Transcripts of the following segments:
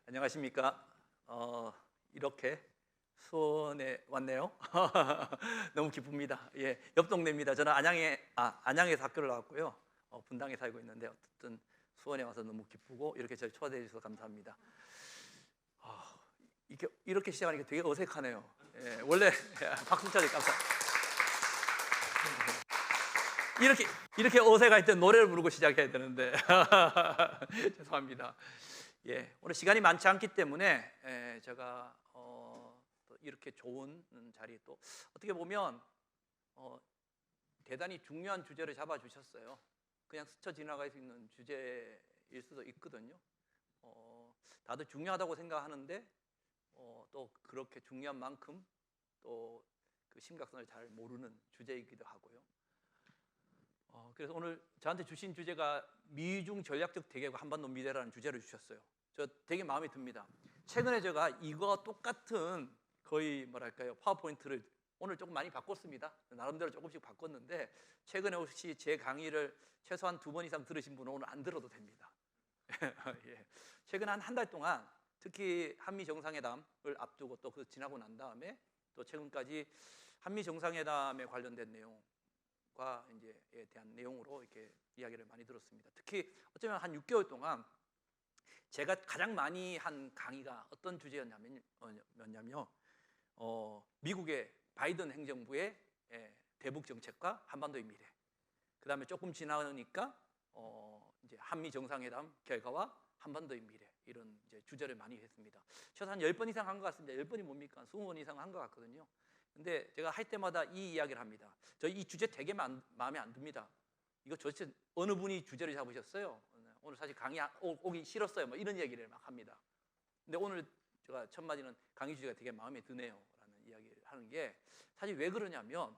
안녕하십니까? 이렇게 수원에 왔네요. 너무 기쁩니다. 예, 옆 동네입니다. 저는 안양에서 학교를 나왔고요. 분당에 살고 있는데 어쨌든 수원에 와서 너무 기쁘고 이렇게 저를 초대해 주셔서 감사합니다. 이렇게 시작하니까 되게 어색하네요. 예, 원래 박수 쳐주세요. 감사합니다. 이렇게 어색할 때 노래를 부르고 시작해야 되는데 죄송합니다. 예, 오늘 시간이 많지 않기 때문에 제가 또 이렇게 좋은 자리, 또 어떻게 보면 대단히 중요한 주제를 잡아주셨어요. 그냥 스쳐 지나갈 수 있는 주제일 수도 있거든요. 다들 중요하다고 생각하는데 또 그렇게 중요한 만큼 또 그 심각성을 잘 모르는 주제이기도 하고요. 그래서 오늘 저한테 주신 주제가 미중 전략적 대결과 한반도 미래라는 주제를 주셨어요. 저 되게 마음에 듭니다. 최근에 제가 이거 똑같은 거의 뭐랄까요, 파워포인트를 오늘 조금 많이 바꿨습니다. 나름대로 조금씩 바꿨는데 최근에 혹시 제 강의를 최소한 2번 이상 들으신 분은 오늘 안 들어도 됩니다. 예. 최근 한 달 동안 특히 한미 정상회담을 앞두고 또 그 지나고 난 다음에 또 최근까지 한미 정상회담에 관련된 내용과 이제에 대한 내용으로 이렇게 이야기를 많이 들었습니다. 특히 어쩌면 한 6개월 동안 제가 가장 많이 한 강의가 어떤 주제였냐면요, 미국의 바이든 행정부의 대북 정책과 한반도의 미래. 그 다음에 조금 지나니까 이제 한미 정상회담 결과와 한반도의 미래, 이런 이제 주제를 많이 했습니다. 최소한 10번 이상 한 것 같습니다. 10번이 뭡니까? 20번 이상 한 것 같거든요. 근데 제가 할 때마다 이 이야기를 합니다. 저 이 주제 되게 마음에 안 듭니다. 이거 도대체 어느 분이 주제를 잡으셨어요? 오늘 사실 강의 오기 싫었어요. 뭐 이런 얘기를 막 합니다. 근데 오늘 제가 첫 마디는 강의 주제가 되게 마음에 드네요 라는 이야기를 하는 게, 사실 왜 그러냐면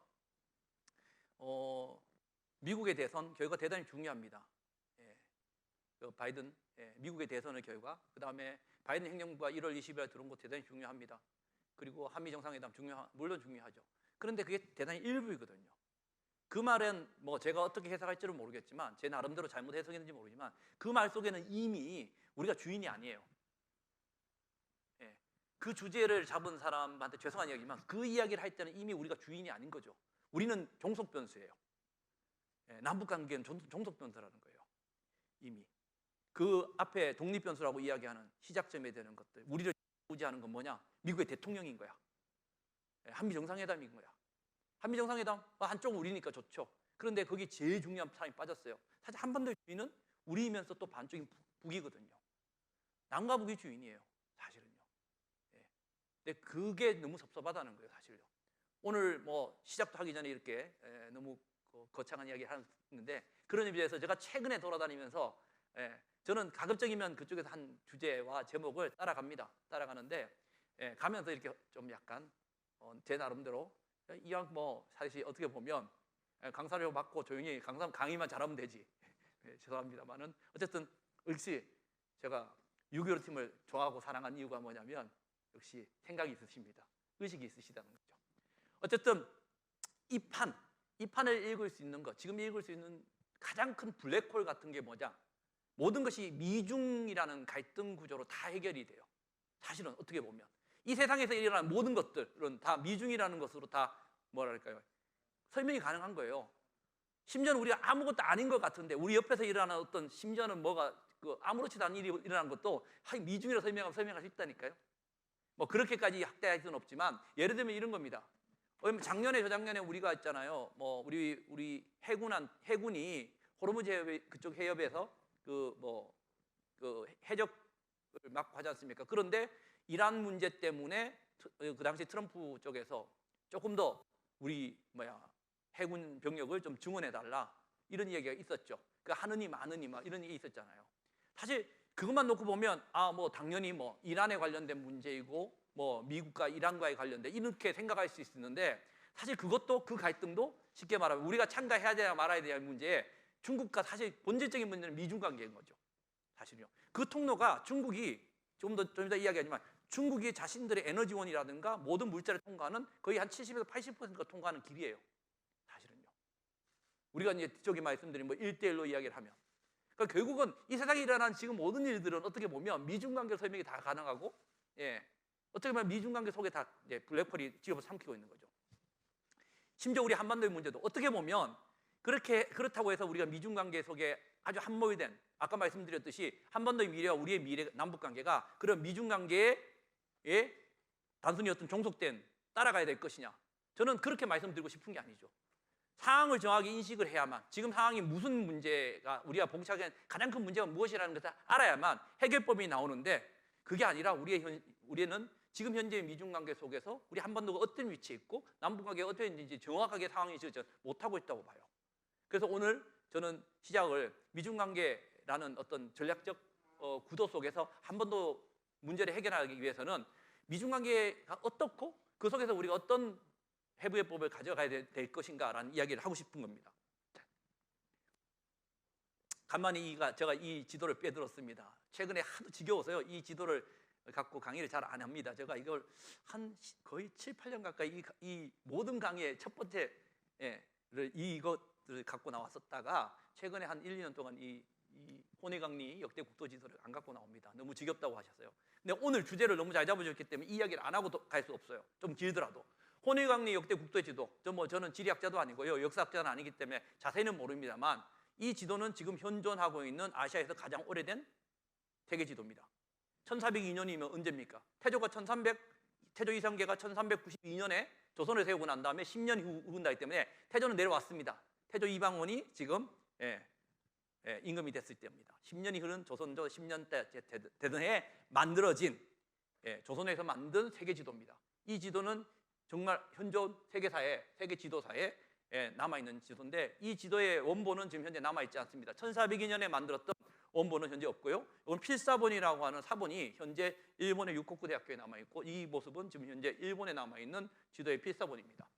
미국의 대선 결과 대단히 중요합니다. 그 바이든 미국의 대선의 결과, 그 다음에 바이든 행정부가 1월 20일에 들어온 거 대단히 중요합니다. 그리고 한미 정상회담 물론 중요하죠. 그런데 그게 대단히 일부이거든요. 그 말은 뭐 제가 어떻게 해석할지는 모르겠지만, 제 나름대로 잘못 해석했는지 모르지만 그 말 속에는 이미 우리가 주인이 아니에요. 그 주제를 잡은 사람한테 죄송한 이야기지만 그 이야기를 할 때는 이미 우리가 주인이 아닌 거죠. 우리는 종속 변수예요. 남북 관계는 종속 변수라는 거예요. 이미 그 앞에 독립 변수라고 이야기하는 시작점에 되는 것들, 우리를 지지하는 건 뭐냐? 미국의 대통령인 거야. 한미 정상회담인 거야. 한미 정상회담 한쪽은 우리니까 좋죠. 그런데 거기 제일 중요한 사람이 빠졌어요. 사실 한반도의 주인은 우리이면서 또 반쪽인 북이거든요. 남과 북이 주인이에요, 사실은요. 근데 그게 너무 섭섭하다는 거예요, 사실요. 오늘 뭐 시작도 하기 전에 이렇게 너무 거창한 이야기 하는데, 그런 의미에서 제가 최근에 돌아다니면서 저는 가급적이면 그쪽에서 한 주제와 제목을 따라가는데 가면서 이렇게 좀 약간 제 나름대로 이왕 뭐 사실 어떻게 보면 강사료 받고 조용히 강의만 잘하면 되지. 죄송합니다만은 어쨌든 역시 제가 6.15 팀을 좋아하고 사랑한 이유가 뭐냐면 역시 생각이 있으십니다. 의식이 있으시다는 거죠. 어쨌든 이 판을 읽을 수 있는 것, 지금 읽을 수 있는 가장 큰 블랙홀 같은 게 뭐냐? 모든 것이 미중이라는 갈등 구조로 다 해결이 돼요. 사실은 어떻게 보면 이 세상에서 일어나는 모든 것들은 다 미중이라는 것으로 다 뭐랄까요, 설명이 가능한 거예요. 심지어는 우리가 아무것도 아닌 것 같은데 우리 옆에서 일어나는 어떤, 심지어는 뭐가 아무렇지도 않은 일이 일어나는 것도 미중이라고 설명할 수 있다니까요. 뭐 그렇게까지 확대할 수는 없지만 예를 들면 이런 겁니다. 작년에 저작년에 우리가 있잖아요. 뭐 우리 해군이 호르무즈 해협, 그쪽 해협에서 그 해적을 막 하지 않습니까? 그런데 이란 문제 때문에 그 당시 트럼프 쪽에서 조금 더 우리 해군 병력을 좀 증원해달라, 이런 얘기가 있었죠. 그 하느니 마느니 막 이런 얘기 있었잖아요. 사실 그것만 놓고 보면 뭐 당연히 뭐 이란에 관련된 문제이고 뭐 미국과 이란과의 관련된, 이렇게 생각할 수 있는데, 사실 그것도, 그 갈등도 쉽게 말하면 우리가 참가해야 되냐 말아야 되냐 문제에 중국과 사실 본질적인 문제는 미중 관계인 거죠. 사실요. 그 통로가 중국이 좀 이따 이야기하지만 중국이 자신들의 에너지원이라든가 모든 물자를 통과하는 거의 한 70에서 80%가 통과하는 길이에요. 사실은요. 우리가 이제 뒤쪽에 말씀드린 뭐 1대1로 이야기를 하면, 그러니까 결국은 이 세상에 일어난 지금 모든 일들은 어떻게 보면 미중관계 설명이 다 가능하고, 어떻게 보면 미중관계 속에 다 블랙홀이 집어 삼키고 있는 거죠. 심지어 우리 한반도의 문제도 어떻게 보면 그렇다고 해서 우리가 미중관계 속에 아주 함몰이 된, 아까 말씀드렸듯이 한반도의 미래와 우리의 미래, 남북관계가 그런 미중관계에 단순히 어떤 종속된 따라가야 될 것이냐, 저는 그렇게 말씀드리고 싶은 게 아니죠. 상황을 정확히 인식을 해야만, 지금 상황이 무슨 문제가, 우리가 봉착한 가장 큰 문제가 무엇이라는 것을 알아야만 해결법이 나오는데, 그게 아니라 우리는 지금 현재의 미중관계 속에서 우리 한반도가 어떤 위치에 있고 남북관계가 어떻게 있는지 정확하게 상황이 인식을 못하고 있다고 봐요. 그래서 오늘 저는 시작을 미중관계라는 어떤 전략적 구도 속에서 한반도 문제를 해결하기 위해서는 미중관계가 어떻고 그 속에서 우리가 어떤 해부해법을 가져가야 될 것인가라는 이야기를 하고 싶은 겁니다. 간만에 제가 이 지도를 빼들었습니다. 최근에 하도 지겨워서요, 이 지도를 갖고 강의를 잘 안 합니다. 제가 이걸 거의 7, 8년 가까이 이 모든 강의의 첫 번째를 이것을 갖고 나왔었다가 최근에 한 1, 2년 동안 이 혼해강리 역대 국도지도를 안 갖고 나옵니다. 너무 지겹다고 하셨어요. 근데 오늘 주제를 너무 잘 잡으셨기 때문에 이 이야기를 안 하고 갈 수 없어요. 좀 길더라도. 혼해강리 역대 국도지도, 저는 지리학자도 아니고요, 역사학자는 아니기 때문에 자세히는 모릅니다만, 이 지도는 지금 현존하고 있는 아시아에서 가장 오래된 세계 지도입니다. 1402년이면 언제입니까? 태조 이성계가 1392년에 조선을 세우고 난 다음에 10년 후 흐른다기 때문에 태조는 내려왔습니다. 태조 이방원이 지금 임금이 됐을 때입니다. 10년이 흐른 조선조 10년대 되던 해에 만들어진, 조선에서 만든 세계 지도입니다. 이 지도는 정말 현존 세계 지도사에 남아있는 지도인데, 이 지도의 원본은 지금 현재 남아있지 않습니다. 1402년에 만들었던 원본은 현재 없고요. 이건 필사본이라고 하는 사본이 현재 일본의 유코쿠 대학교에 남아있고, 이 모습은 지금 현재 일본에 남아있는 지도의 필사본입니다.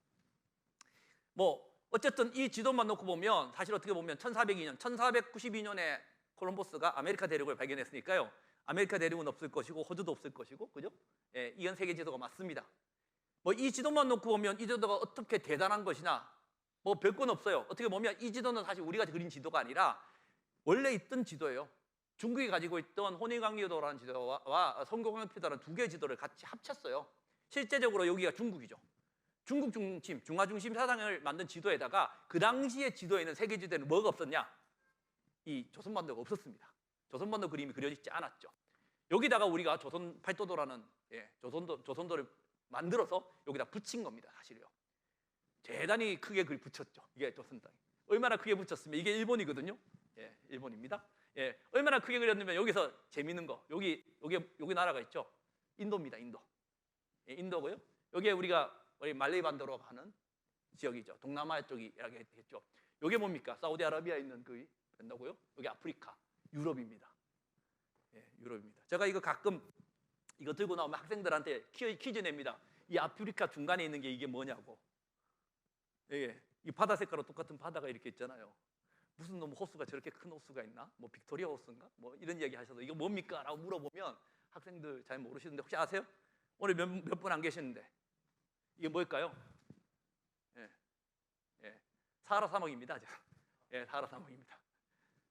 어쨌든 이 지도만 놓고 보면 사실 어떻게 보면 1402년, 1492년에 콜럼버스가 아메리카 대륙을 발견했으니까요, 아메리카 대륙은 없을 것이고 호주도 없을 것이고, 그죠? 이건 세계 지도가 맞습니다. 이 지도만 놓고 보면 이 지도가 어떻게 대단한 것이나 별건 없어요. 어떻게 보면 이 지도는 사실 우리가 그린 지도가 아니라 원래 있던 지도예요. 중국이 가지고 있던 혼해강리도라는 지도와 성교강표도라는 두 개의 지도를 같이 합쳤어요. 실제적으로 여기가 중국이죠. 중국 중심, 중화 중심 사상을 만든 지도에다가 그 당시의 지도에는 세계 지도에는 뭐가 없었냐? 이 조선반도가 없었습니다. 조선반도 그림이 그려지지 않았죠. 여기다가 우리가 조선 팔도도라는 조선도를 만들어서 여기다 붙인 겁니다. 사실요. 대단히 크게 그걸 붙였죠. 이게 조선 땅이. 얼마나 크게 붙였으면, 이게 일본이거든요. 일본입니다. 얼마나 크게 그렸냐면, 여기서 재밌는 거, 여기 나라가 있죠. 인도입니다. 인도고요. 여기에 우리가 말레이 반도라고 하는 지역이죠. 동남아 쪽이라고 했죠. 여기 뭡니까? 사우디아라비아에 있는 그 변도고요. 여기 아프리카, 유럽입니다. 유럽입니다. 제가 이거 가끔 이거 들고 나오면 학생들한테 퀴즈 냅니다. 이 아프리카 중간에 있는 게 이게 뭐냐고. 이 바다 색깔과 똑같은 바다가 이렇게 있잖아요. 무슨 놈 호수가 저렇게 큰 호수가 있나? 빅토리아 호수인가? 이런 이야기 하셔서 이거 뭡니까? 라고 물어보면 학생들 잘 모르시는데, 혹시 아세요? 오늘 몇 분 안 계시는데 이게 뭘까요? 사하라 사막입니다. 사하라 사막입니다.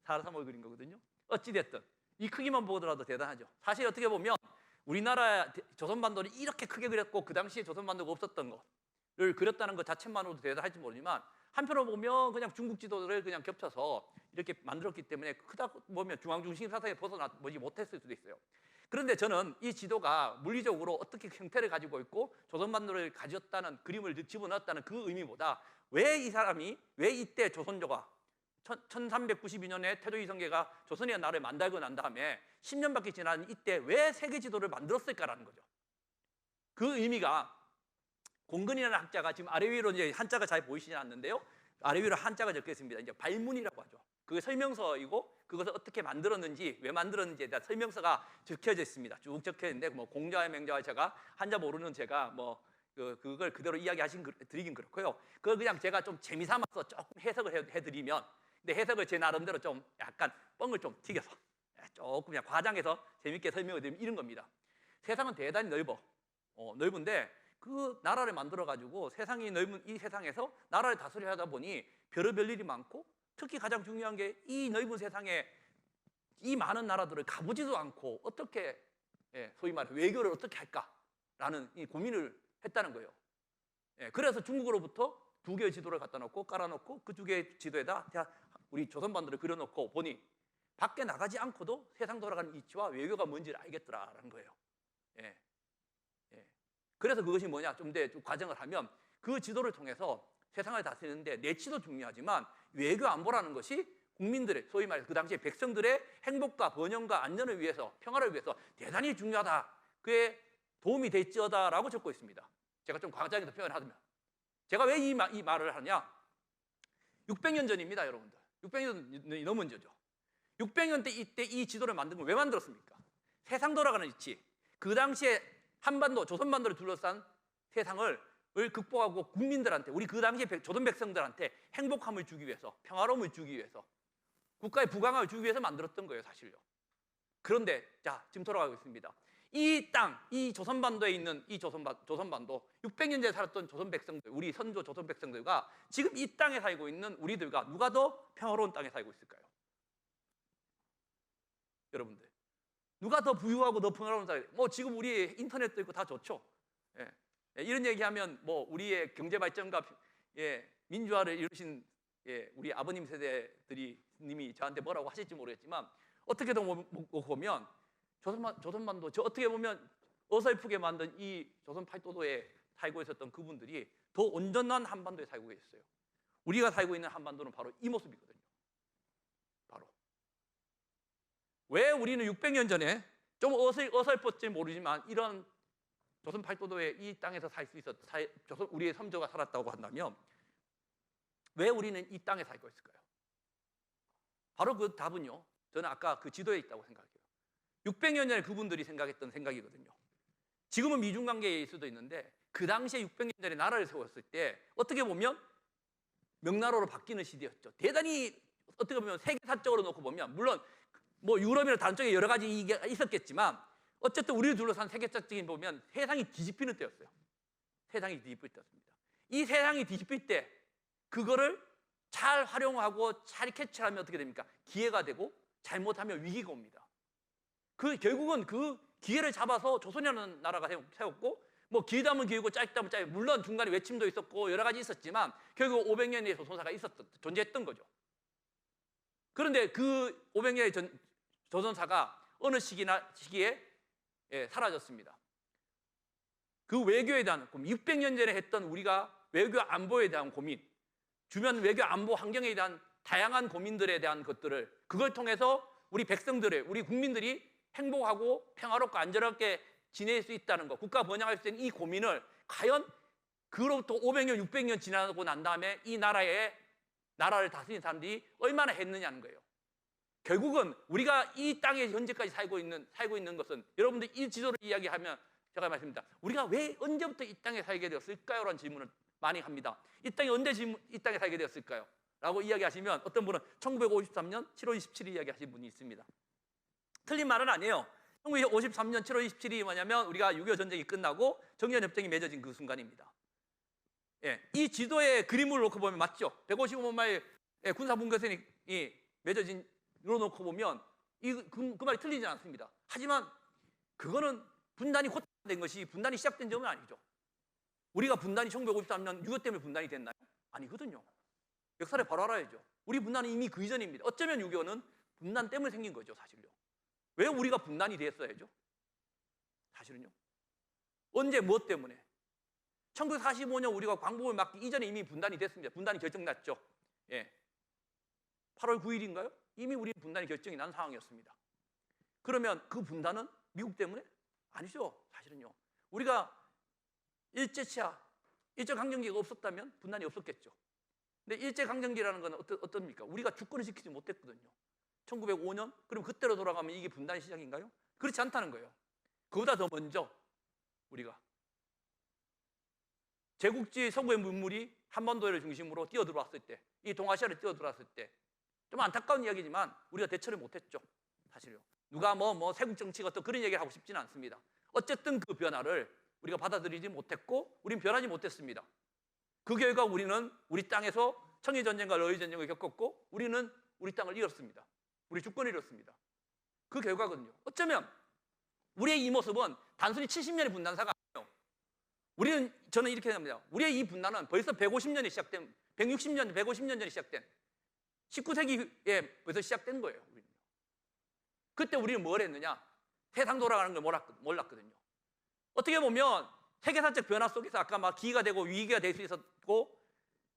사하라 사막을 그린 거거든요. 어찌됐든 이 크기만 보더라도 대단하죠. 사실 어떻게 보면 우리나라 조선반도를 이렇게 크게 그렸고 그 당시에 조선반도가 없었던 것을 그렸다는 것 자체만으로도 대단할지 모르지만, 한편으로 보면 그냥 중국 지도를 그냥 겹쳐서 이렇게 만들었기 때문에 크다 보면 중앙중심 사상에 벗어나지 못했을 수도 있어요. 그런데 저는 이 지도가 물리적으로 어떻게 형태를 가지고 있고 조선반도를 가졌다는, 그림을 집어넣었다는 그 의미보다, 왜 이때 조선조가 1392년에 태조 이성계가 조선의 나라를 만들고 난 다음에 10년밖에 지난 이때 왜 세계 지도를 만들었을까라는 거죠. 그 의미가, 공근이라는 학자가 지금 아래 위로 이제 한자가 잘 보이시지 않는데요, 아래 위로 한자가 적혀 있습니다. 이제 발문이라고 하죠. 그게 설명서이고, 그것을 어떻게 만들었는지, 왜 만들었는지에 대한 설명서가 적혀져 있습니다. 쭉 적혀 있는데, 공자와 맹자와 제가, 한자 모르는 제가 그걸 그대로 드리긴 그렇고요. 그걸 그냥 제가 좀 재미삼아서 조금 해석을 해드리면, 근데 해석을 제 나름대로 좀 약간 뻥을 좀 튀겨서 조금 그냥 과장해서 재밌게 설명을 드리면 이런 겁니다. 세상은 대단히 넓은데 그 나라를 만들어가지고 세상이 넓은 이 세상에서 나라를 다스려 하다 보니 별의별 일이 많고, 특히 가장 중요한 게 이 넓은 세상에 이 많은 나라들을 가보지도 않고 어떻게 소위 말해 외교를 어떻게 할까라는 이 고민을 했다는 거예요. 그래서 중국으로부터 2개의 지도를 갖다 놓고 깔아놓고 그 2개의 지도에다 우리 조선반도를 그려놓고 보니 밖에 나가지 않고도 세상 돌아가는 이치와 외교가 뭔지를 알겠더라라는 거예요. 그래서 그것이 뭐냐, 좀 더 과정을 하면 그 지도를 통해서 세상을 다스리는데 내치도 중요하지만 외교 안보라는 것이 국민들의 소위 말해서 그 당시에 백성들의 행복과 번영과 안전을 위해서 평화를 위해서 대단히 중요하다. 그에 도움이 될지어다라고 적고 있습니다. 제가 좀 과장해서 표현하면 제가 왜 이 말을 하냐? 600년 전입니다, 여러분들. 600년이 넘은 전이죠. 600년 때 이때 이 지도를 만든 걸 왜 만들었습니까? 세상 돌아가는 이치. 그 당시에 한반도, 조선반도를 둘러싼 세상을 극복하고 국민들한테, 우리 그 당시에 조선 백성들한테 행복함을 주기 위해서, 평화로움을 주기 위해서, 국가의 부강함을 주기 위해서 만들었던 거예요, 사실요. 그런데 자, 지금 돌아가고 있습니다. 이 땅, 이 조선반도에 있는 이 조선반도 600년 전에 살았던 조선 백성들, 우리 선조 조선 백성들과 지금 이 땅에 살고 있는 우리들과 누가 더 평화로운 땅에 살고 있을까요? 여러분들, 누가 더 부유하고 더 평화로운 땅에, 지금 우리 인터넷도 있고 다 좋죠. 이런 얘기하면 우리의 경제 발전과 민주화를 이루신 우리 아버님 세대들이 님이 저한테 뭐라고 하실지 모르겠지만 어떻게든 보면 조선반도 저 어떻게 보면 어설프게 만든 이 조선 팔도도에 살고 있었던 그분들이 더 온전한 한반도에 살고 계셨어요. 우리가 살고 있는 한반도는 바로 이 모습이거든요. 바로 왜 우리는 600년 전에 좀 어설펐지 모르지만 이런 조선 팔도도의 이 땅에서 살 수 우리의 선조가 살았다고 한다면 왜 우리는 이 땅에 살고 있을까요? 바로 그 답은요, 저는 아까 그 지도에 있다고 생각해요. 600년 전에 그분들이 생각했던 생각이거든요. 지금은 미중 관계일 수도 있는데 그 당시에 600년 전에 나라를 세웠을 때 어떻게 보면 명나라로 바뀌는 시대였죠. 대단히 어떻게 보면 세계사적으로 놓고 보면 물론 유럽이나 다른 쪽에 여러 가지 이게 있었겠지만 어쨌든 우리를 둘러싼 세계적인 보면 세상이 뒤집히는 때였어요. 세상이 뒤집힐 때였습니다. 이 세상이 뒤집힐 때 그거를 잘 활용하고 잘 캐치하면 어떻게 됩니까? 기회가 되고 잘못하면 위기가 옵니다. 결국은 그 기회를 잡아서 조선이라는 나라가 세웠고 길다면 길고 짧다면 짧고 물론 중간에 외침도 있었고 여러 가지 있었지만 결국 500년의 조선사가 존재했던 거죠. 그런데 그 500년의 조선사가 어느 시기에 사라졌습니다. 그 외교에 대한 고민, 600년 전에 했던 우리가 외교 안보에 대한 고민, 주변 외교 안보 환경에 대한 다양한 고민들에 대한 것들을 그걸 통해서 우리 백성들의 우리 국민들이 행복하고 평화롭고 안전하게 지낼 수 있다는 것, 국가 번영할 수 있는 이 고민을 과연 그로부터 500년, 600년 지나고 난 다음에 이 나라를 다스리는 사람들이 얼마나 했느냐는 거예요. 결국은 우리가 이 땅에 현재까지 살고 있는 것은 여러분들 이 지도를 이야기하면 제가 말씀드립니다. 우리가 왜 언제부터 이 땅에 살게 되었을까요? 라는 질문을 많이 합니다. 이 땅에 언제 이 땅에 살게 되었을까요? 라고 이야기하시면 어떤 분은 1953년 7월 27일 이야기하신 분이 있습니다. 틀린 말은 아니에요. 1953년 7월 27일이 뭐냐면 우리가 6.25 전쟁이 끝나고 정전협정이 맺어진 그 순간입니다. 이 지도의 그림을 놓고 보면 맞죠? 155마일 군사분계선이 맺어진 로 놓고 보면 그 말이 틀리지 않습니다. 하지만 그거는 분단이 된 것이 분단이 시작된 점은 아니죠. 우리가 분단이 1953년 6.25 때문에 분단이 됐나요? 아니거든요. 역사를 바로 알아야죠. 우리 분단은 이미 그 이전입니다. 어쩌면 6.25는 분단 때문에 생긴 거죠, 사실요. 왜 우리가 분단이 됐어야죠? 사실은요. 언제 무엇 때문에? 1945년 우리가 광복을 맞기 이전에 이미 분단이 됐습니다. 분단이 결정났죠. 8월 9일인가요? 이미 우리 분단이 결정이 난 상황이었습니다. 그러면 그 분단은 미국 때문에? 아니죠, 사실은요. 우리가 일제강점기가 없었다면 분단이 없었겠죠. 근데 일제강점기라는 건 어떻습니까? 우리가 주권을 지키지 못했거든요. 1905년? 그럼 그때로 돌아가면 이게 분단의 시작인가요? 그렇지 않다는 거예요. 그보다 더 먼저 우리가 제국주의 서구의 문물이 한반도를 중심으로 뛰어들어왔을 때, 이 동아시아를 뛰어들어왔을 때 좀 안타까운 이야기지만 우리가 대처를 못했죠, 사실요. 누가 세국 정치가 어떤 그런 얘기를 하고 싶지는 않습니다. 어쨌든 그 변화를 우리가 받아들이지 못했고 우린 변하지 못했습니다. 그 결과 우리는 우리 땅에서 청일전쟁과 러일전쟁을 겪었고 우리는 우리 땅을 잃었습니다. 우리 주권을 잃었습니다. 그 결과거든요. 어쩌면 우리의 이 모습은 단순히 70년의 분단사가 아니에요. 저는 이렇게 생각합니다. 우리의 이 분단은 벌써 150년에 시작된, 160년, 150년 전에 시작된 19세기에 벌써 시작된 거예요. 그때 우리는 뭘 했느냐? 세상 돌아가는 걸 몰랐거든요. 어떻게 보면 세계사적 변화 속에서 아까 막 기회가 되고 위기가 될 수 있었고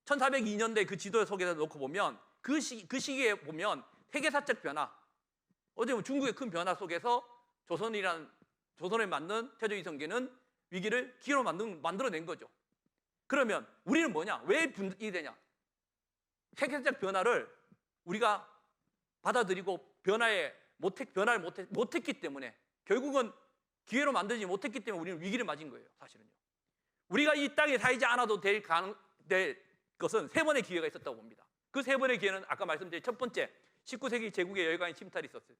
1402년도에 그 지도 속에서 놓고 보면 그 시기에 보면 세계사적 변화, 어제 중국의 큰 변화 속에서 조선을 만든 태조이성계는 위기를 기회로 만들어낸 거죠. 그러면 우리는 뭐냐? 왜 분이 되냐? 세계사적 변화를 우리가 받아들이고 변화를 못했기 때문에, 결국은 기회로 만들지 못했기 때문에 우리는 위기를 맞은 거예요. 사실은요. 우리가 이 땅에 살지 않아도 될 것은 세 번의 기회가 있었다고 봅니다. 그 세 번의 기회는 아까 말씀드린 첫 번째 19세기 제국의 열강의 침탈이 있었던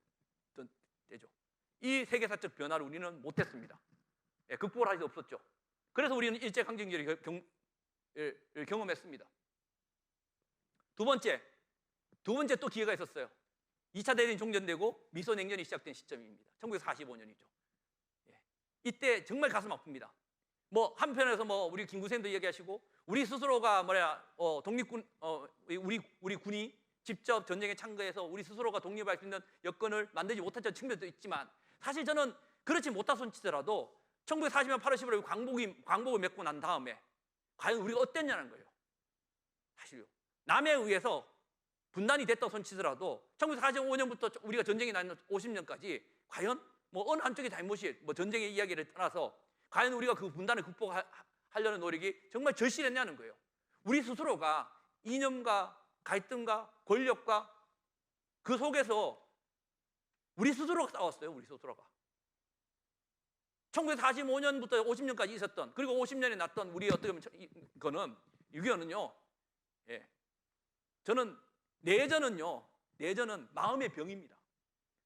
때죠. 이 세계사적 변화를 우리는 못했습니다. 극복을 할 수 없었죠. 그래서 우리는 일제강점기를 경험했습니다. 두 번째 또 기회가 있었어요. 2차 대전이 종전되고 미소 냉전이 시작된 시점입니다. 1945년이죠. 이때 정말 가슴 아픕니다. 뭐 한편에서 우리 김구생도 얘기하시고 우리 스스로가 독립군 우리 군이 직접 전쟁에 참가해서 우리 스스로가 독립할 수 있는 여건을 만들지 못했던 측면도 있지만, 사실 저는 그렇지 못하손 치더라도 1940년 8월 15일 광복을 맺고 난 다음에 과연 우리가 어땠냐는 거예요. 사실요. 남에 의해서 분단이 됐다고 손치더라도 1945년부터 우리가 전쟁이 나는 50년까지 과연 어느 한쪽의 잘못이 전쟁의 이야기를 떠나서 과연 우리가 그 분단을 극복하려는 노력이 정말 절실했냐는 거예요. 우리 스스로가 이념과 갈등과 권력과 그 속에서 우리 스스로가 싸웠어요. 우리 스스로가 1945년부터 50년까지 있었던, 그리고 50년에 났던 우리 어떻게 보면 이거는 6.25는요, 저는 내전은 마음의 병입니다.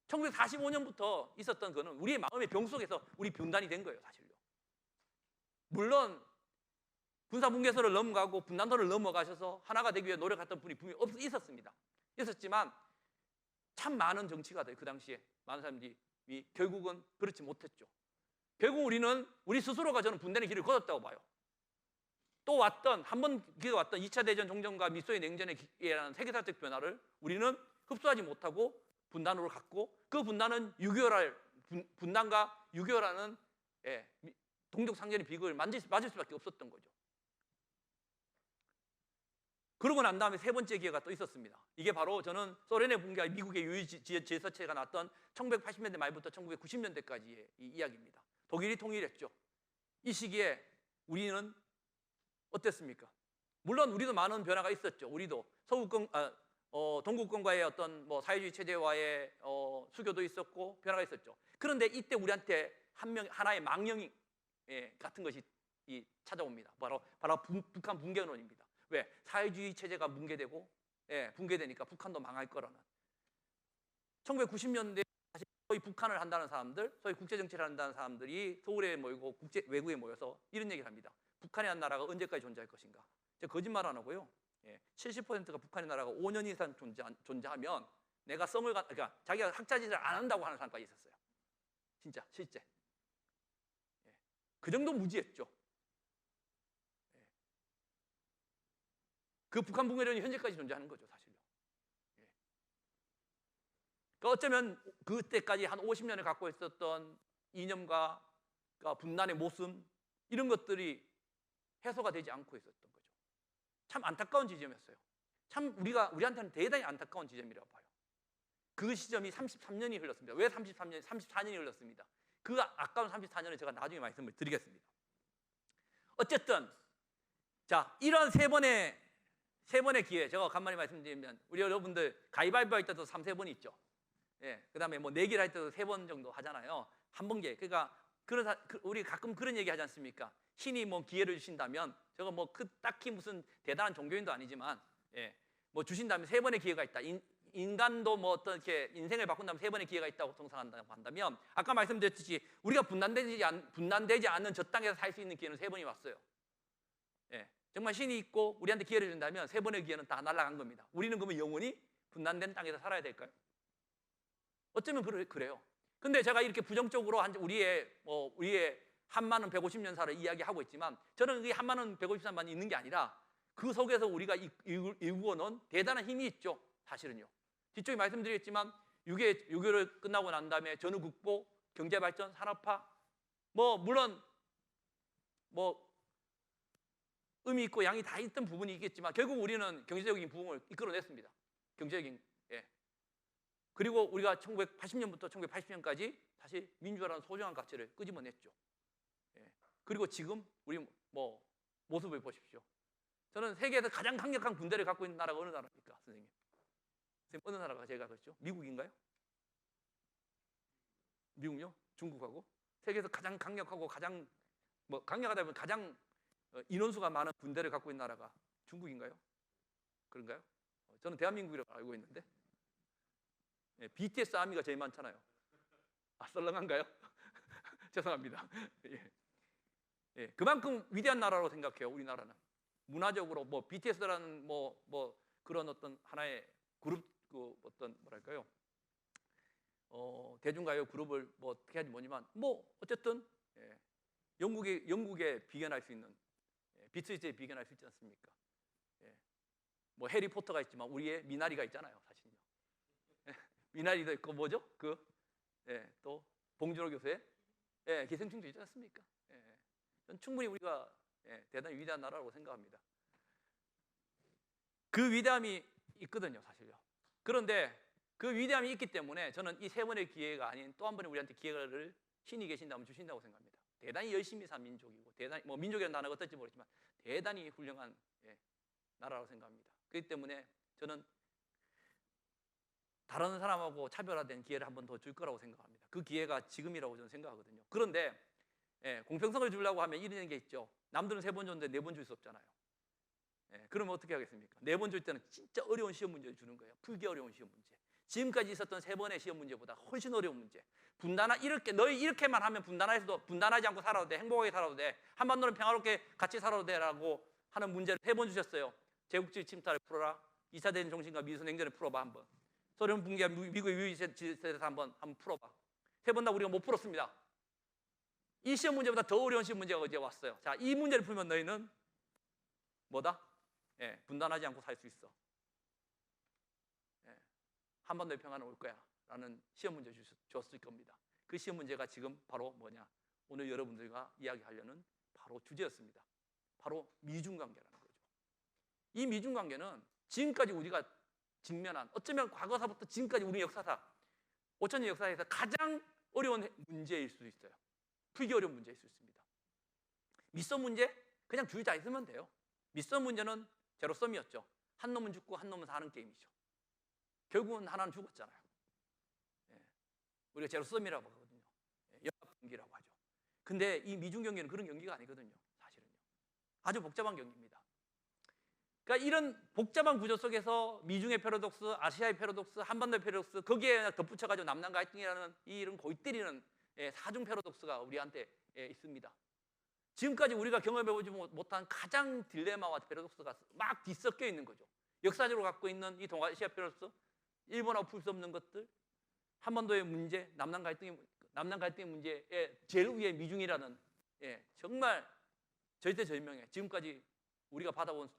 1945년부터 있었던 거는 우리의 마음의 병 속에서 우리 분단이 된 거예요. 사실요. 물론 군사분계선을 넘어가고 분단도를 넘어가셔서 하나가 되기 위해 노력했던 분이 분명히 있었지만 참 많은 정치가 돼요. 그 당시에 많은 사람들이 결국은 그렇지 못했죠. 결국 우리 스스로가 저는 분단의 길을 걷었다고 봐요. 또 한 번 기회가 왔던 2차 대전 종전과 미소의 냉전의 기회라는 세계사적 변화를 우리는 흡수하지 못하고 분단으로 갔고, 그 분단은 분단과 6.25라는 동족상전의 비극을 맞을 수밖에 없었던 거죠. 그러고 난 다음에 세 번째 기회가 또 있었습니다. 이게 바로 저는 소련의 붕괴와 미국의 유유제서체가 났던 1980년대 말부터 1990년대까지의 이야기입니다. 독일이 통일했죠. 이 시기에 우리는 어땠습니까? 물론 우리도 많은 변화가 있었죠. 우리도 동국권과의 어떤 사회주의 체제와의 수교도 있었고 변화가 있었죠. 그런데 이때 우리한테 하나의 망령이 같은 것이 찾아옵니다. 바로 북한 붕괴론입니다. 왜? 사회주의 체제가 붕괴되니까 북한도 망할 거라는. 1990년대 다시 소위 북한을 한다는 사람들, 소위 국제정치를 한다는 사람들이 서울에 모이고 외국에 모여서 이런 얘기를 합니다. 북한이라는 나라가 언제까지 존재할 것인가? 제가 거짓말 안 하고요. 70%가 북한의 나라가 5년 이상 존재하면 내가 그러니까 자기가 학자짓을 안 한다고 하는 사람까지 있었어요. 진짜 실제. 그 정도 무지했죠. 그 북한 붕괴론이 현재까지 존재하는 거죠, 사실요. 그러니까 어쩌면 그때까지 한 50년을 갖고 있었던 이념과 분단의 모순, 이런 것들이 해소가 되지 않고 있었던 거죠. 참 안타까운 지점이었어요. 참 우리한테는 대단히 안타까운 지점이라고 봐요. 그 시점이 33년이 흘렀습니다. 왜 34년이 흘렀습니다. 그 아까운 34년을 제가 나중에 말씀을 드리겠습니다. 어쨌든 이런 세 번의 기회, 제가 간만에 말씀드리면 우리 여러분들 가위바위보 할 때도 3-3번 있죠. 그 다음에 내기를 할 때도 3번 정도 하잖아요. 한 번개. 그러니까 우리 가끔 그런 얘기 하지 않습니까? 신이 기회를 주신다면, 제가 딱히 무슨 대단한 종교인도 아니지만, 주신다면 3번의 기회가 있다. 인간도 어떻게 인생을 바꾼다면 3번의 기회가 있다고 통상한다고 한다면, 아까 말씀드렸듯이 우리가 분단되지 않는 저 땅에서 살 수 있는 기회는 3번이 왔어요. 정말 신이 있고 우리한테 기회를 준다면 3번의 기회는 다 날아간 겁니다. 우리는 그러면 영원히 분단된 땅에서 살아야 될까요? 어쩌면 그래요. 근데 제가 이렇게 부정적으로 우리의 한마는 150년사를 이야기하고 있지만 저는 이 한마는 150년만 있는 게 아니라 그 속에서 우리가 이루어놓은 대단한 힘이 있죠. 사실은요. 뒤쪽에 말씀드리겠지만 6.25를 끝나고 난 다음에 전후 극복, 경제발전, 산업화 물론 의미 있고 양이 다 있던 부분이 있겠지만 결국 우리는 경제적인 부흥을 이끌어냈습니다. 경제적인 그리고 우리가 1980년부터 1980년까지 다시 민주화라는 소중한 가치를 끄집어냈죠. 그리고 지금 우리 모습을 보십시오. 저는 세계에서 가장 강력한 군대를 갖고 있는 나라가 어느 나라입니까, 선생님? 선생님 어느 나라가 제가 그랬죠? 미국인가요? 미국요? 중국하고? 세계에서 가장 강력하고 가장 강력하다 보면 가장 인원수가 많은 군대를 갖고 있는 나라가 중국인가요? 그런가요? 저는 대한민국이라고 알고 있는데 BTS 아미가 제일 많잖아요. 썰렁한가요? 죄송합니다. 그만큼 위대한 나라로 생각해요. 우리나라는 문화적으로 BTS라는 그런 어떤 하나의 그룹 어떤 뭐랄까요? 대중가요 그룹을 어떻게 하지 뭐지만 어쨌든 영국에 비견할 수 있는 비틀즈에 비견할 수 있지 않습니까? 해리포터가 있지만 우리의 미나리가 있잖아요, 사실은요. 미나리도 있고 또 봉준호 교수의 기생충도 있지 않습니까? 저는 충분히 우리가 대단히 위대한 나라라고 생각합니다. 그 위대함이 있거든요, 사실요. 그런데 그 위대함이 있기 때문에 저는 이 세 번의 기회가 아닌 또 한 번의 우리한테 기회를 신이 계신다면 주신다고 생각합니다. 대단히 열심히 산 민족이고 대단히 민족이라는 단어가 어떨지 모르지만 대단히 훌륭한 나라라고 생각합니다. 그렇기 때문에 저는 다른 사람하고 차별화된 기회를 한 번 더 줄 거라고 생각합니다. 그 기회가 지금이라고 저는 생각하거든요. 그런데 공평성을 주려고 하면 이런 게 있죠. 남들은 3번 줬는데 4번 줄 수 없잖아요. 그러면 어떻게 하겠습니까? 4번 줄 때는 진짜 어려운 시험 문제를 주는 거예요. 풀기 어려운 시험 문제. 지금까지 있었던 3번의 시험 문제보다 훨씬 어려운 문제. 너희 이렇게만 하면 분단하지 않고 살아도 돼. 행복하게 살아도 돼. 한반도는 평화롭게 같이 살아도 돼라고 하는 문제를 3번 주셨어요. 제국주의 침탈을 풀어라. 2차 대전 정신과 미소 냉전을 풀어봐 한번. 소련 붕괴와 미국의 유의세대에서 한번 풀어봐. 3번 다 우리가 못 풀었습니다. 이 시험 문제보다 더 어려운 시험 문제가 어제 왔어요. 자, 이 문제를 풀면 너희는 뭐다? 분단하지 않고 살 수 있어. 한반도의 평화는 올 거야 라는 시험 문제 줬을 겁니다. 그 시험 문제가 지금 바로 뭐냐? 오늘 여러분들과 이야기하려는 바로 주제였습니다. 바로 미중관계라는 거죠. 이 미중관계는 지금까지 우리가 직면한, 어쩌면 과거사부터 지금까지 우리 역사사 5,000년 역사에서 가장 어려운 문제일 수도 있어요. 풀기 어려운 문제일 수 있습니다. 밑선 문제 그냥 줄 잘 쓰면 돼요. 밑선 문제는 제로섬이었죠. 한 놈은 죽고 한 놈은 사는 게임이죠. 결국은 하나는 죽었잖아요. 우리가 제로섬이라고 하거든요. 연합 경기라고 하죠. 근데 이 미중 경기는 그런 경기가 아니거든요. 사실은요. 아주 복잡한 경기입니다. 그러니까 이런 복잡한 구조 속에서 미중의 패러독스, 아시아의 패러독스, 한반도의 패러독스, 거기에 덧붙여가지고 남남 갈등이라는 이런 골 때리는 사중 패러독스가 우리한테 있습니다. 지금까지 우리가 경험해보지 못한 가장 딜레마와 패러독스가 막 뒤섞여 있는 거죠. 역사적으로 갖고 있는 이 동아시아 패러독스, 일본하고 풀 수 없는 것들, 한반도의 문제, 남남 갈등의 문제의 제일 위에 미중이라는 정말 절대절명의 지금까지 우리가 받아온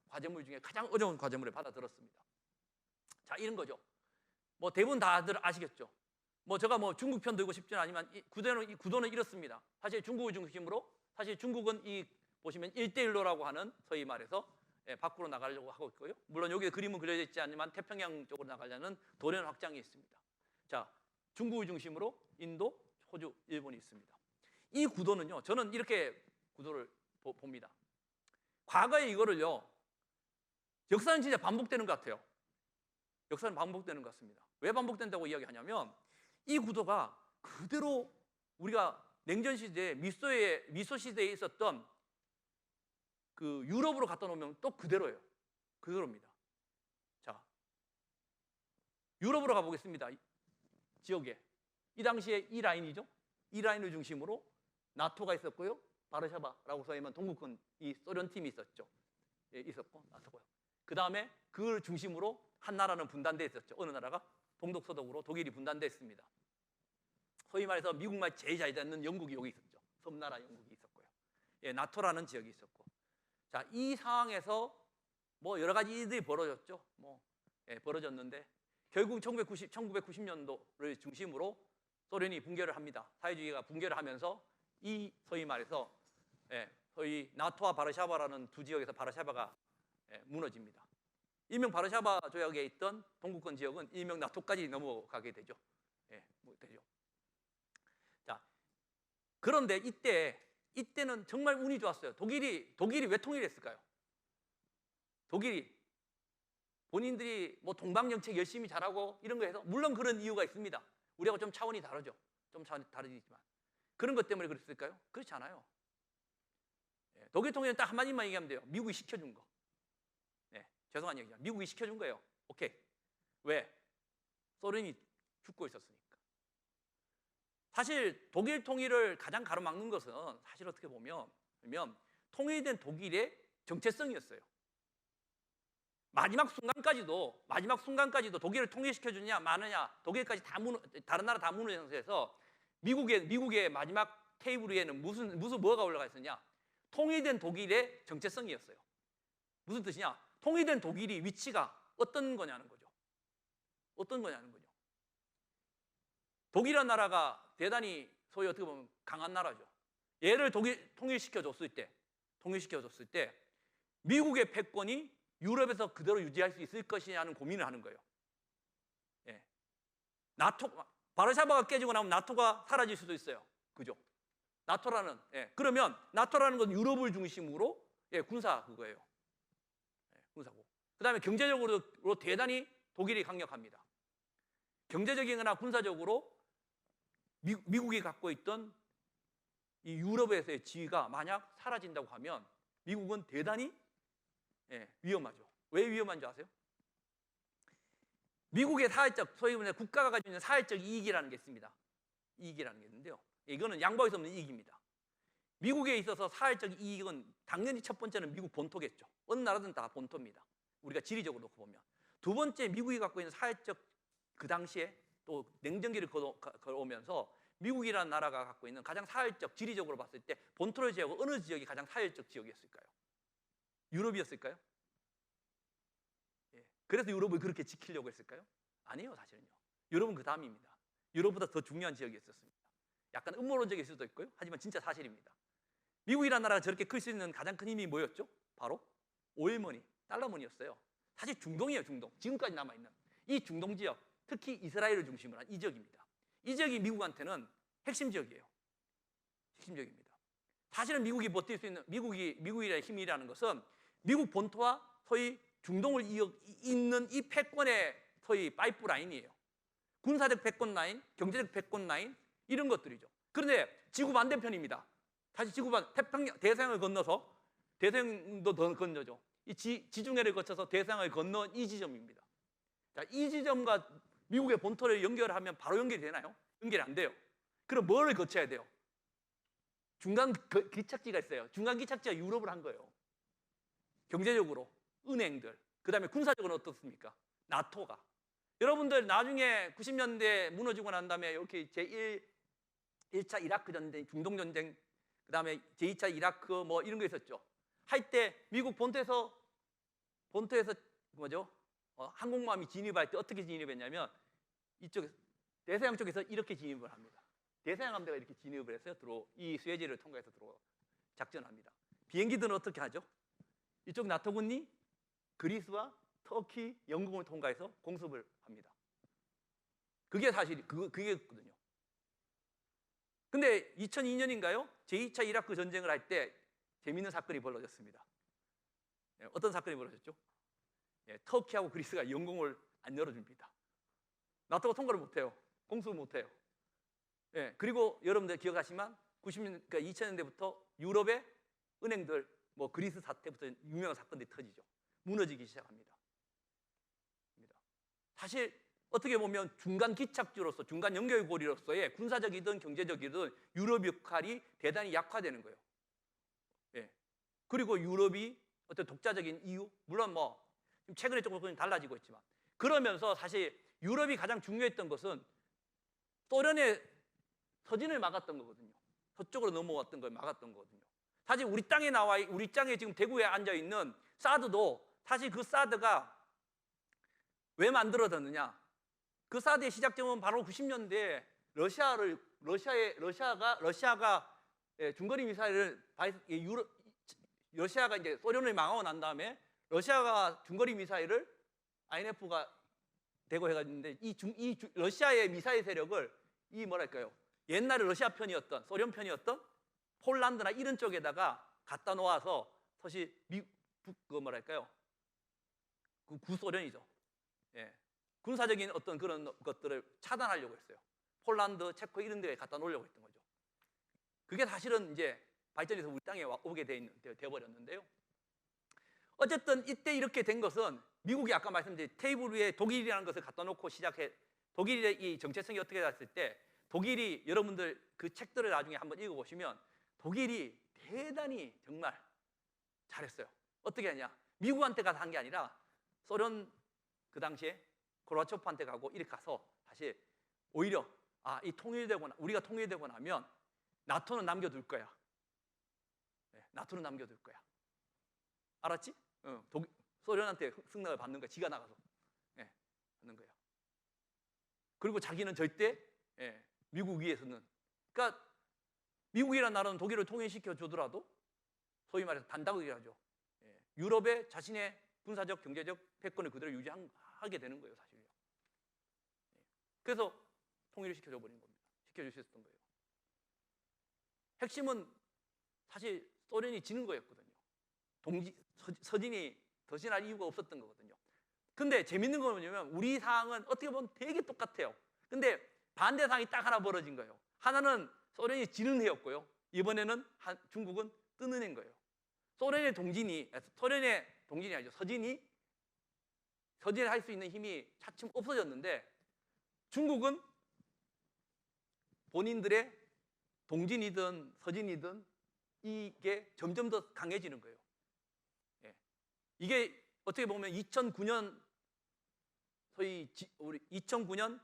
과제물 중에 가장 어려운 과제물을 받아들었습니다. 자, 이런 거죠. 대부분 다들 아시겠죠. 제가 중국 편 들고 싶지는 않지만 이 구도는 이렇습니다. 사실 중국을 중심으로 사실 중국은 보시면 1대1로라고 하는 소위 말해서 밖으로 나가려고 하고 있고요. 물론 여기에 그림은 그려져 있지 않지만 태평양 쪽으로 나가려는 도련 확장이 있습니다. 자, 중국을 중심으로 인도, 호주, 일본이 있습니다. 이 구도는요, 저는 이렇게 구도를 봅니다. 과거에 이거를요, 역사는 진짜 반복되는 것 같아요. 역사는 반복되는 것 같습니다. 왜 반복된다고 이야기하냐면 이 구도가 그대로 우리가 냉전 시대에 미소 시대에 있었던 그 유럽으로 갖다 놓으면 또 그대로예요. 그대로입니다. 자, 유럽으로 가보겠습니다. 지역에 이 당시에 이 라인이죠. 이 라인을 중심으로 나토가 있었고요. 바르샤바라고 소위만 동구권 이 소련 팀이 있었죠. 있었고 나토고요. 그 다음에 그걸 중심으로 한 나라는 분단돼 있었죠. 어느 나라가? 동독 서독으로 독일이 분단됐습니다. 소위 말해서 미국만 제일 잘 되는 영국이 여기 있었죠. 섬나라 영국이 있었고요. 예, 나토라는 지역이 있었고. 자, 이 상황에서 뭐 여러 가지 일들이 벌어졌죠. 벌어졌는데 결국 1990년도를 중심으로 소련이 붕괴를 합니다. 사회주의가 붕괴를 하면서 이 소위 말해서 소위 나토와 바르샤바라는 두 지역에서 바르샤바가 무너집니다. 일명 바르샤바 조약에 있던 동구권 지역은 일명 나토까지 넘어가게 되죠. 자, 그런데 이때는 정말 운이 좋았어요. 독일이 왜 통일했을까요? 독일이 본인들이 뭐 동방 정책 열심히 잘하고 이런 거 해서, 물론 그런 이유가 있습니다. 우리하고 좀 차원이 다르죠. 좀 차원이 다르지만 그런 것 때문에 그랬을까요? 그렇지 않아요. 독일 통일은 딱 한마디만 얘기하면 돼요. 미국이 시켜준 거. 죄송한 얘기야. 미국이 시켜준 거예요. 오케이. 왜? 소련이 죽고 있었으니까. 사실 독일 통일을 가장 가로막는 것은 사실 어떻게 보면 통일된 독일의 정체성이었어요. 마지막 순간까지도 독일을 통일시켜주냐 마느냐, 독일까지 다른 나라 다 무너진 상태에서 미국의 마지막 테이블 위에는 뭐가 올라가 있었냐? 통일된 독일의 정체성이었어요. 무슨 뜻이냐? 통일된 독일이 위치가 어떤 거냐는 거죠. 독일이라는 나라가 대단히 소위 어떻게 보면 강한 나라죠. 얘를 통일시켜줬을 때 미국의 패권이 유럽에서 그대로 유지할 수 있을 것이냐는 고민을 하는 거예요. 바르샤바가 깨지고 나면 나토가 사라질 수도 있어요. 그죠? 그러면 나토라는 건 유럽을 중심으로 군사 그거예요. 군사고. 그 다음에 경제적으로 대단히 독일이 강력합니다. 경제적이거나 군사적으로 미국이 갖고 있던 이 유럽에서의 지위가 만약 사라진다고 하면 미국은 대단히 위험하죠. 왜 위험한 줄 아세요? 미국의 소위 말해 국가가 가지고 있는 사회적 이익이라는 게 있습니다. 이익이라는 게 있는데요. 이거는 양보할 수 없는 이익입니다. 미국에 있어서 사회적 이익은 당연히 첫 번째는 미국 본토겠죠. 어느 나라든 다 본토입니다. 우리가 지리적으로 놓고 보면. 두 번째, 미국이 갖고 있는 사회적, 그 당시에 또 냉전기를 걸어오면서 미국이라는 나라가 갖고 있는 가장 사회적, 지리적으로 봤을 때 본토의 지역, 어느 지역이 가장 사회적 지역이었을까요? 유럽이었을까요? 그래서 유럽을 그렇게 지키려고 했을까요? 아니에요, 사실은요. 유럽은 그 다음입니다. 유럽보다 더 중요한 지역이었습니다. 약간 음모론적일 수도 있고요. 하지만 진짜 사실입니다. 미국이라는 나라가 저렇게 클 수 있는 가장 큰 힘이 뭐였죠? 바로 오일머니, 달러머니였어요. 사실 중동이에요, 중동. 지금까지 남아있는 이 중동 지역, 특히 이스라엘을 중심으로 한 이 지역입니다. 이 지역이 미국한테는 핵심 지역이에요. 핵심 지역입니다. 사실은 미국이 버틸 수 있는 미국의 힘이라는 것은 미국 본토와 소위 중동을 잇는 이 패권의 소위 파이프라인이에요. 군사적 패권 라인, 경제적 패권 라인, 이런 것들이죠. 그런데 지구 반대편입니다. 사실 태평양, 대서양을 건너서, 대서양도 더 건너죠. 이 지중해를 거쳐서 대서양을 건너 이 지점입니다. 자, 이 지점과 미국의 본토를 연결하면 바로 연결이 되나요? 연결이 안 돼요. 그럼 뭐를 거쳐야 돼요? 중간 기착지가 있어요. 중간 기착지가 유럽을 한 거예요. 경제적으로 은행들, 그 다음에 군사적으로 어떻습니까? 나토가. 여러분들 나중에 90년대 무너지고 난 다음에 이렇게 제1차 이라크 전쟁, 중동 전쟁, 그 다음에 제2차 이라크 뭐 이런 거 있었죠. 할 때 미국 본토에서 뭐죠? 항공모함이 진입할 때 어떻게 진입했냐면 이쪽에서, 대서양 쪽에서 이렇게 진입을 합니다. 대서양 함대가 이렇게 진입을 해서 이 수에즈를 통과해서 작전합니다. 비행기들은 어떻게 하죠? 이쪽 나토군이 그리스와 터키, 영국을 통과해서 공습을 합니다. 그게 그게거든요. 근데 2002년인가요? 제2차 이라크 전쟁을 할 때 재미있는 사건이 벌어졌습니다. 어떤 사건이 벌어졌죠? 터키하고 그리스가 영공을 안 열어줍니다. 나토가 통과를 못해요. 공습을 못해요. 그리고 여러분들 기억하시지만 90년, 그러니까 2000년대부터 유럽의 은행들, 뭐 그리스 사태부터 유명한 사건들이 터지죠. 무너지기 시작합니다. 사실 어떻게 보면 중간 기착지로서, 중간 연결고리로서의 군사적이든 경제적이든 유럽 역할이 대단히 약화되는 거예요. 그리고 유럽이 어떤 독자적인 이유, 물론 뭐 최근에 조금 달라지고 있지만 그러면서 사실 유럽이 가장 중요했던 것은 소련의 서진을 막았던 거거든요. 서쪽으로 넘어왔던 걸 막았던 거거든요. 사실 우리 땅에 우리 땅에 지금 대구에 앉아 있는 사드도 사실 그 사드가 왜 만들어졌느냐? 그 사드의 시작점은 바로 90년대에 러시아가 중거리 미사일을 러시아가 이제 소련을 망하고 난 다음에 러시아가 중거리 미사일을 INF가 되고 해가지고 이 러시아의 미사일 세력을 이 뭐랄까요? 옛날에 러시아 편이었던 소련 편이었던 폴란드나 이런 쪽에다가 갖다 놓아서 사실 그 뭐랄까요? 그 구소련이죠. 예. 군사적인 어떤 그런 것들을 차단하려고 했어요. 폴란드, 체코 이런 데에 갖다 놓으려고 했던 거죠. 그게 사실은 이제 발전해서 우리 땅에 오게 되어버렸는데요. 어쨌든 이때 이렇게 된 것은 미국이 아까 말씀드린 테이블 위에 독일이라는 것을 갖다 놓고 독일의 이 정체성이 어떻게 됐을 때 독일이 여러분들 그 책들을 나중에 한번 읽어보시면 독일이 대단히 정말 잘했어요. 어떻게 하냐? 미국한테 가서 한 게 아니라 소련 그 당시에 고르바초프한테 가고 이렇게 가서 사실 오히려 우리가 통일되고 나면 나토는 남겨둘 거야. 네, 나토는 남겨둘 거야. 알았지? 소련한테 승낙을 받는 거야. 지가 나가서 받는 거야. 그리고 자기는 절대 미국 위에서는 그러니까 미국이라는 나라는 독일을 통일시켜 주더라도 소위 말해서 단다국이라죠. 유럽에 자신의 군사적, 경제적 패권을 그대로 유지하게 되는 거예요, 사실요. 그래서 통일을 시켜줘 버린 겁니다. 시켜주셨던 거예요. 핵심은 사실 소련이 지는 거였거든요. 서진이 더진할 이유가 없었던 거거든요. 근데 재밌는 건 뭐냐면 우리 상황은 어떻게 보면 되게 똑같아요. 근데 반대 상황이 딱 하나 벌어진 거예요. 하나는 소련이 지는 해였고요. 이번에는 중국은 뜨는 해인 거예요. 소련의 동진이 아니죠. 서진이 할 수 있는 힘이 차츰 없어졌는데 중국은 본인들의 동진이든 서진이든 이게 점점 더 강해지는 거예요. 이게 어떻게 보면 2009년 우리 2009년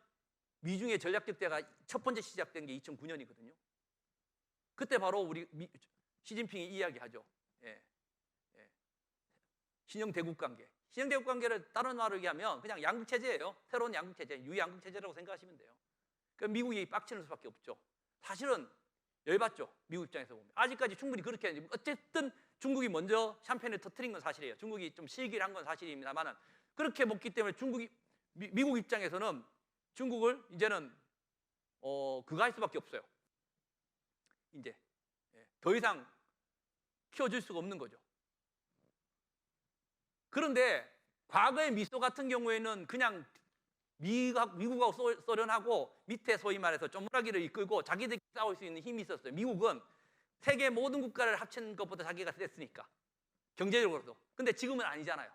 미중의 전략적 대화가 첫 번째 시작된 게 2009년이거든요. 그때 바로 우리 시진핑이 이야기하죠. 신형 대국 관계. 신형 대국 관계를 다른 말로 얘기하면 그냥 양국 체제예요. 새로운 양국 체제, 유양국 체제라고 생각하시면 돼요. 그러니까 미국이 빡치는 수밖에 없죠. 사실은 열받죠. 미국 입장에서 보면. 아직까지 충분히 그렇게 했는데 어쨌든 중국이 먼저 샴페인을 터뜨린 건 사실이에요. 중국이 좀 실기를 한 건 사실입니다만 그렇게 먹기 때문에 미국 입장에서는 중국을 이제는 그거 할 수밖에 없어요. 이제 더 이상 키워줄 수가 없는 거죠. 그런데 과거의 미소 같은 경우에는 그냥 미국하고 소련하고 밑에 소위 말해서 쪼무라기를 이끌고 자기들끼리 싸울 수 있는 힘이 있었어요. 미국은 세계 모든 국가를 합친 것보다 자기가 셌으니까 경제적으로도. 근데 지금은 아니잖아요.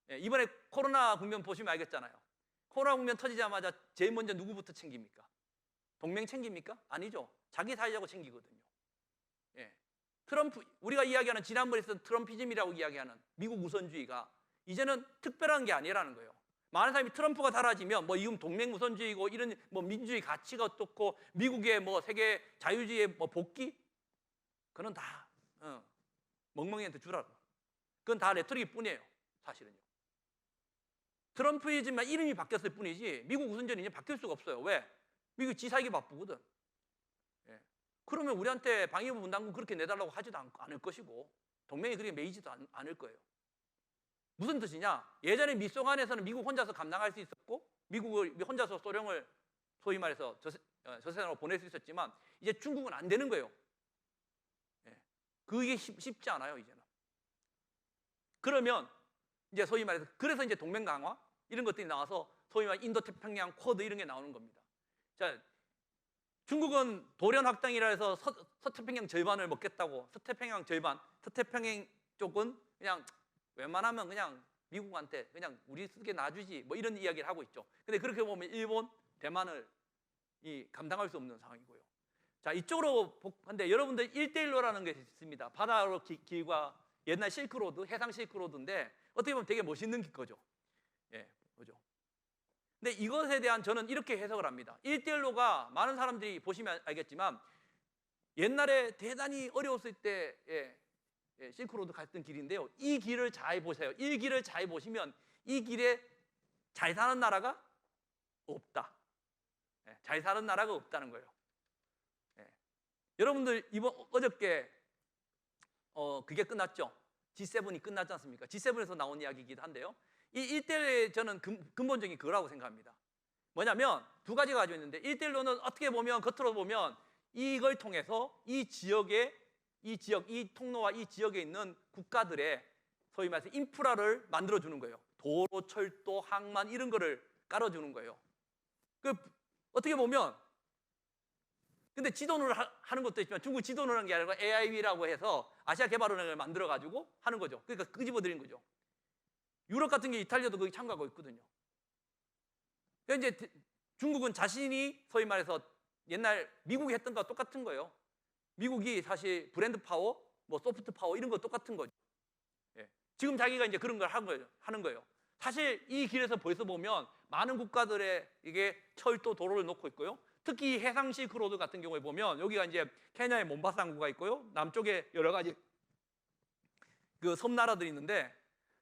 이번에 코로나 국면 보시면 알겠잖아요. 코로나 국면 터지자마자 제일 먼저 누구부터 챙깁니까? 동맹 챙깁니까? 아니죠. 자기 살려고 챙기거든요. 우리가 이야기하는 지난번에 있었던 트럼피즘이라고 이야기하는 미국 우선주의가 이제는 특별한 게 아니라는 거예요. 많은 사람이 트럼프가 사라지면 이건 동맹 우선주의고 이런 민주주의 가치가 어떻고 미국의 세계 자유주의의 복귀 그건 다 멍멍이한테 주라고. 그건 다 레토릭일 뿐이에요. 사실은요. 트럼프이지만 이름이 바뀌었을 뿐이지 미국 우선주의는 이제 바뀔 수가 없어요. 왜? 미국 지 살기 바쁘거든. 그러면 우리한테 방위부 분담금 그렇게 내달라고 하지도 않을 것이고 동맹이 그렇게 매이지도 않을 거예요. 무슨 뜻이냐? 예전에 미소간에서는 미국 혼자서 감당할 수 있었고 미국을 혼자서 소련을 소위 말해서 저세상으로 보낼 수 있었지만 이제 중국은 안 되는 거예요. 그게 쉽지 않아요, 이제는. 그러면 이제 소위 말해서 그래서 이제 동맹 강화 이런 것들이 나와서 소위 말해 인도 태평양 쿼드 이런 게 나오는 겁니다. 자, 중국은 도련 확장이라 해서 서태평양 절반을 먹겠다고 서태평양 절반, 서태평양 쪽은 그냥 웬만하면 그냥 미국한테 그냥 우리 쓰게 놔주지 이런 이야기를 하고 있죠. 근데 그렇게 보면 일본, 대만을 감당할 수 없는 상황이고요. 자, 이쪽으로 근데 여러분들 1대1로라는 게 있습니다. 바다로 길과 옛날 실크로드, 해상 실크로드인데 어떻게 보면 되게 멋있는 거죠. 그죠? 근데 이것에 대한 저는 이렇게 해석을 합니다. 1대1로가 많은 사람들이 보시면 알겠지만 옛날에 대단히 어려웠을 때 실크로드 갔던 길인데요. 이 길을 잘 보세요. 이 길을 잘 보시면 이 길에 잘 사는 나라가 없다. 잘 사는 나라가 없다는 거예요. 여러분들 어저께 그게 끝났죠. G7이 끝났지 않습니까? G7에서 나온 이야기이기도 한데요. 이 1대1의 저는 근본적인 그거라고 생각합니다. 뭐냐면 두 가지가 가지고 있는데 1대1로는 어떻게 보면 겉으로 보면 이걸 통해서 이 통로와 이 지역에 있는 국가들의 소위 말해서 인프라를 만들어주는 거예요. 도로, 철도, 항만 이런 거를 깔아주는 거예요. 어떻게 보면 근데 지도를 하는 것도 있지만 중국 지도를 하는 게 아니라 AIB라고 해서 아시아 개발은행을 만들어가지고 하는 거죠. 그러니까 끄집어들인 거죠. 유럽 같은 게 이탈리아도 거기 참가하고 있거든요. 그러니까 이제 중국은 자신이 소위 말해서 옛날 미국이 했던 거와 똑같은 거예요. 미국이 사실 브랜드 파워, 뭐 소프트 파워 이런 거 똑같은 거죠. 지금 자기가 이제 그런 걸 하는 거예요. 사실 이 길에서 벌써 보면 많은 국가들의 이게 철도 도로를 놓고 있고요. 특히 해상 실크로드 같은 경우에 보면 여기가 이제 케냐의 몬바사 항구가 있고요. 남쪽에 여러 가지 그 섬나라들이 있는데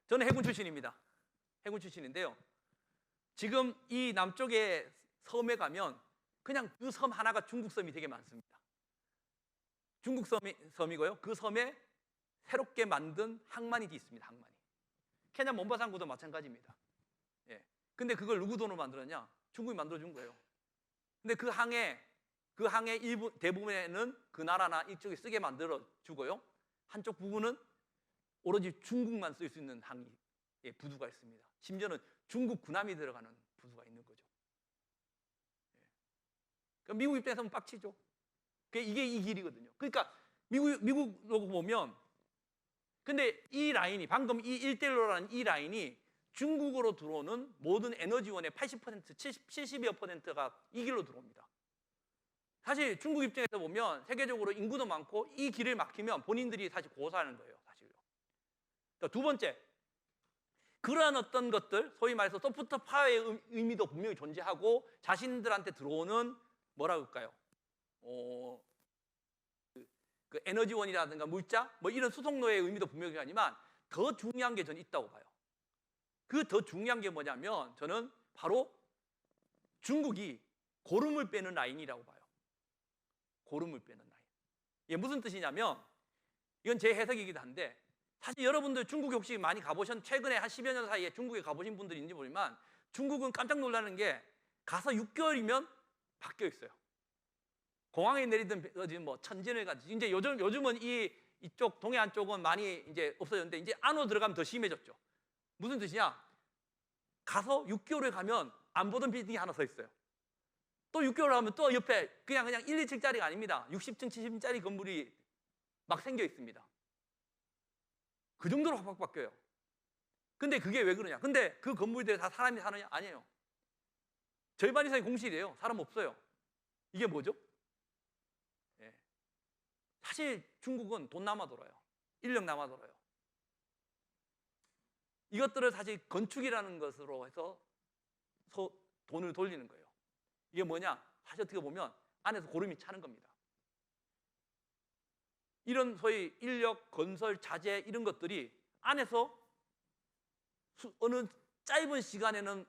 저는 해군 출신입니다. 해군 출신인데요. 지금 이 남쪽의 섬에 가면 그냥 그 섬 하나가 중국 섬이 되게 많습니다. 중국 섬이고요. 그 섬에 새롭게 만든 항만이 있습니다. 항만이. 케냐 몬바사 항구도 마찬가지입니다. 근데 그걸 누구 돈으로 만들었냐? 중국이 만들어준 거예요. 근데 그 항의 대부분에는 그 나라나 이쪽에 쓰게 만들어 주고요. 한쪽 부분은 오로지 중국만 쓸 수 있는 항의 부두가 있습니다. 심지어는 중국 군함이 들어가는 부두가 있는 거죠. 그러니까 미국 입장에서는 빡치죠. 이게 이 길이거든요. 그러니까 미국으로 보면 근데 이 라인이 방금 이 1대1로라는 이 라인이 중국으로 들어오는 모든 에너지원의 80%, 70여 %가 이 길로 들어옵니다. 사실 중국 입장에서 보면 세계적으로 인구도 많고 이 길을 막히면 본인들이 사실 고사하는 거예요. 사실요. 두 번째, 그러한 어떤 것들, 소위 말해서 소프트 파워의 의미도 분명히 존재하고 자신들한테 들어오는 뭐라 그럴까요? 그 에너지원이라든가 물자, 뭐 이런 수송로의 의미도 분명히 하지만 더 중요한 게 저는 있다고 봐요. 그 더 중요한 게 뭐냐면 저는 바로 중국이 고름을 빼는 라인이라고 봐요. 고름을 빼는 라인. 이게 무슨 뜻이냐면 이건 제 해석이기도 한데 사실 여러분들 중국에 혹시 많이 최근에 한 10여 년 사이에 중국에 가보신 분들이 있는지 모르지만 중국은 깜짝 놀라는 게 가서 6개월이면 바뀌어 있어요. 공항에 내리든 뭐 천진을 가든지 이제 요즘은 이쪽 동해안 쪽은 많이 이제 없어졌는데 이제 안으로 들어가면 더 심해졌죠. 무슨 뜻이냐? 가서 6개월에 가면 안 보던 빌딩이 하나 서 있어요. 또 6개월 하면 또 옆에 그냥 1, 2층짜리가 아닙니다. 60층, 70층짜리 건물이 막 생겨 있습니다. 그 정도로 확 바뀌어요. 근데 그게 왜 그러냐? 근데 그 건물들에 다 사람이 사느냐? 아니에요. 절반 이상이 공실이에요. 사람 없어요. 이게 뭐죠? 사실 중국은 돈 남아 돌아요. 인력 남아 돌아요. 이것들을 사실 건축이라는 것으로 해서 돈을 돌리는 거예요. 이게 뭐냐? 사실 어떻게 보면 안에서 고름이 차는 겁니다. 이런 소위 인력, 건설, 자재 이런 것들이 안에서 어느 짧은 시간에는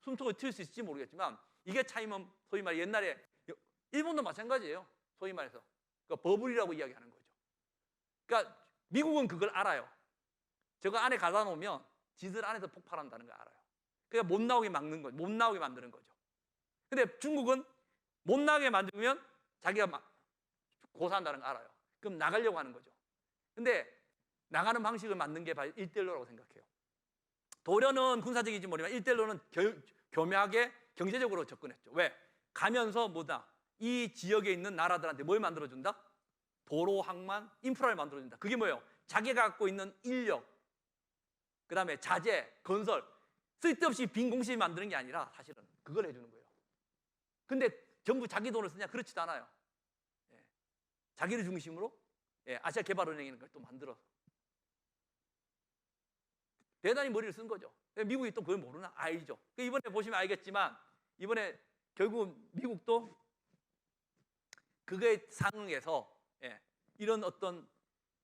숨통을 틔울 수 있을지 모르겠지만 이게 차이면 소위 말해 옛날에 일본도 마찬가지예요. 소위 말해서 그러니까 버블이라고 이야기하는 거죠. 그러니까 미국은 그걸 알아요. 저거 안에 가다 놓으면 지들 안에서 폭발한다는 걸 알아요. 그러니까 못 나오게 막는 거죠. 못 나오게 만드는 거죠. 근데 중국은 못 나오게 만들면 자기가 막 고사한다는 걸 알아요. 그럼 나가려고 하는 거죠. 근데 나가는 방식을 만든 게 바로 1대1로라고 생각해요. 도려는 군사적이지 모르지만 1대1로는 교묘하게 경제적으로 접근했죠. 왜? 가면서 뭐다? 이 지역에 있는 나라들한테 뭘 만들어준다? 도로, 항만, 인프라를 만들어준다. 그게 뭐예요? 자기가 갖고 있는 인력, 그 다음에 자재, 건설, 쓸데없이 빈 공실 만드는 게 아니라 사실은 그걸 해주는 거예요. 근데 전부 자기 돈을 쓰냐? 그렇지도 않아요. 자기를 중심으로 아시아 개발은행이라는 걸 또 만들어서. 대단히 머리를 쓴 거죠. 미국이 또 그걸 모르나? 알죠. 이번에 보시면 알겠지만 이번에 결국 미국도 그거에 상응해서 이런 어떤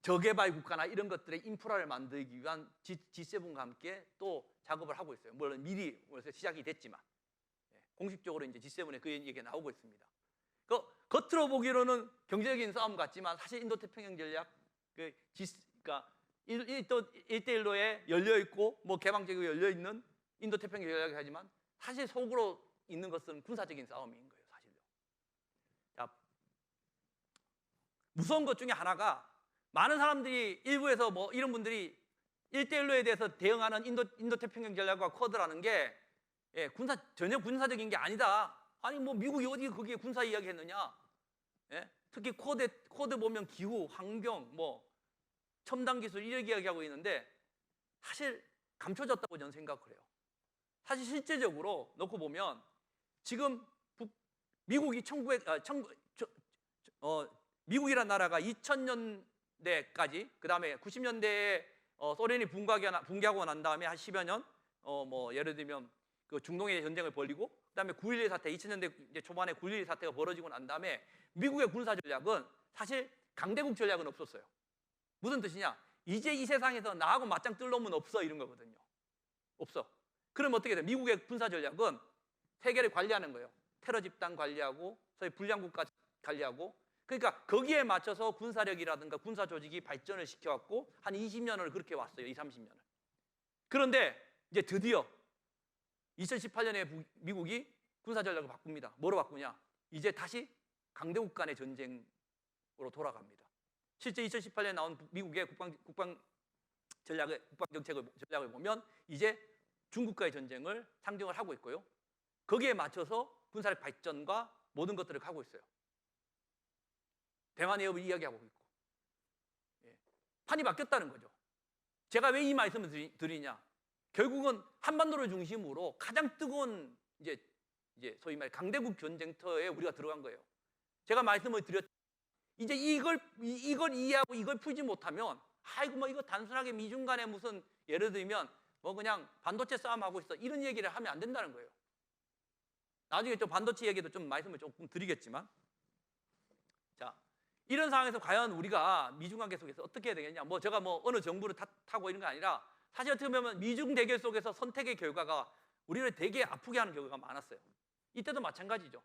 저개발 국가나 이런 것들의 인프라를 만들기 위한 G7과 함께 또 작업을 하고 있어요. 물론 미리 벌써 시작이 됐지만 공식적으로 이제 G7에 그 얘기가 나오고 있습니다. 겉으로 보기로는 경제적인 싸움 같지만 사실 인도태평양 전략, 그러니까 1대1로에 열려 있고 뭐 개방적이고 열려 있는 인도태평양 전략이 하지만 사실 속으로 있는 것은 군사적인 싸움인 거예요, 사실요. 자, 무서운 것 중에 하나가 많은 사람들이 일부에서 뭐 이런 분들이 1대1로에 대해서 대응하는 인도태평양 전략과 쿼드라는 게 전혀 군사적인 게 아니다. 아니 뭐 미국이 어디 거기에 군사 이야기 했느냐? 특히 쿼드 보면 기후, 환경, 뭐 첨단 기술 이렇게 이야기하고 있는데 사실 감춰졌다고 저는 생각을 해요. 사실 실제적으로 놓고 보면 지금 미국이 미국이라는 나라가 2000년대까지 그 다음에 90년대에 소련이 붕괴하고 난 다음에 한 10여 년 뭐 예를 들면 그 중동의 전쟁을 벌이고 그다음에 9.11 사태 2000년대 초반에 9.11 사태가 벌어지고 난 다음에 미국의 군사 전략은 사실 강대국 전략은 없었어요. 무슨 뜻이냐? 이제 이 세상에서 나하고 맞짱 뜰 놈은 없어 이런 거거든요. 없어. 그럼 어떻게 돼? 미국의 군사 전략은 세계를 관리하는 거예요. 테러 집단 관리하고 소위 불량 국가 관리하고 그러니까 거기에 맞춰서 군사력이라든가 군사 조직이 발전을 시켜왔고 한 20년을 그렇게 왔어요. 20, 30년을. 그런데 이제 드디어 2018년에 미국이 군사 전략을 바꿉니다. 뭐로 바꾸냐? 이제 다시 강대국 간의 전쟁으로 돌아갑니다. 실제 2018년에 나온 미국의 국방 전략을 보면 이제 중국과의 전쟁을 상정을 하고 있고요. 거기에 맞춰서 군사력 발전과 모든 것들을 하고 있어요. 대만 해협을 이야기하고 있고. 판이 바뀌었다는 거죠. 제가 왜 이 말씀을 드리냐? 결국은 한반도를 중심으로 가장 뜨거운 이제 소위 말 강대국 전쟁터에 우리가 들어간 거예요. 제가 말씀을 드렸죠. 이제 이걸 이해하고 이걸 풀지 못하면 아이고 뭐 이거 단순하게 미중 간에 무슨 예를 들면 뭐 그냥 반도체 싸움하고 있어 이런 얘기를 하면 안 된다는 거예요. 나중에 좀 반도체 얘기도 좀 말씀을 조금 드리겠지만 자 이런 상황에서 과연 우리가 미중 관계 속에서 어떻게 해야 되겠냐? 뭐 제가 뭐 어느 정부를 탓하고 이런 거 아니라 사실 어떻게 보면 미중 대결 속에서 선택의 결과가 우리를 되게 아프게 하는 경우가 많았어요. 이때도 마찬가지죠.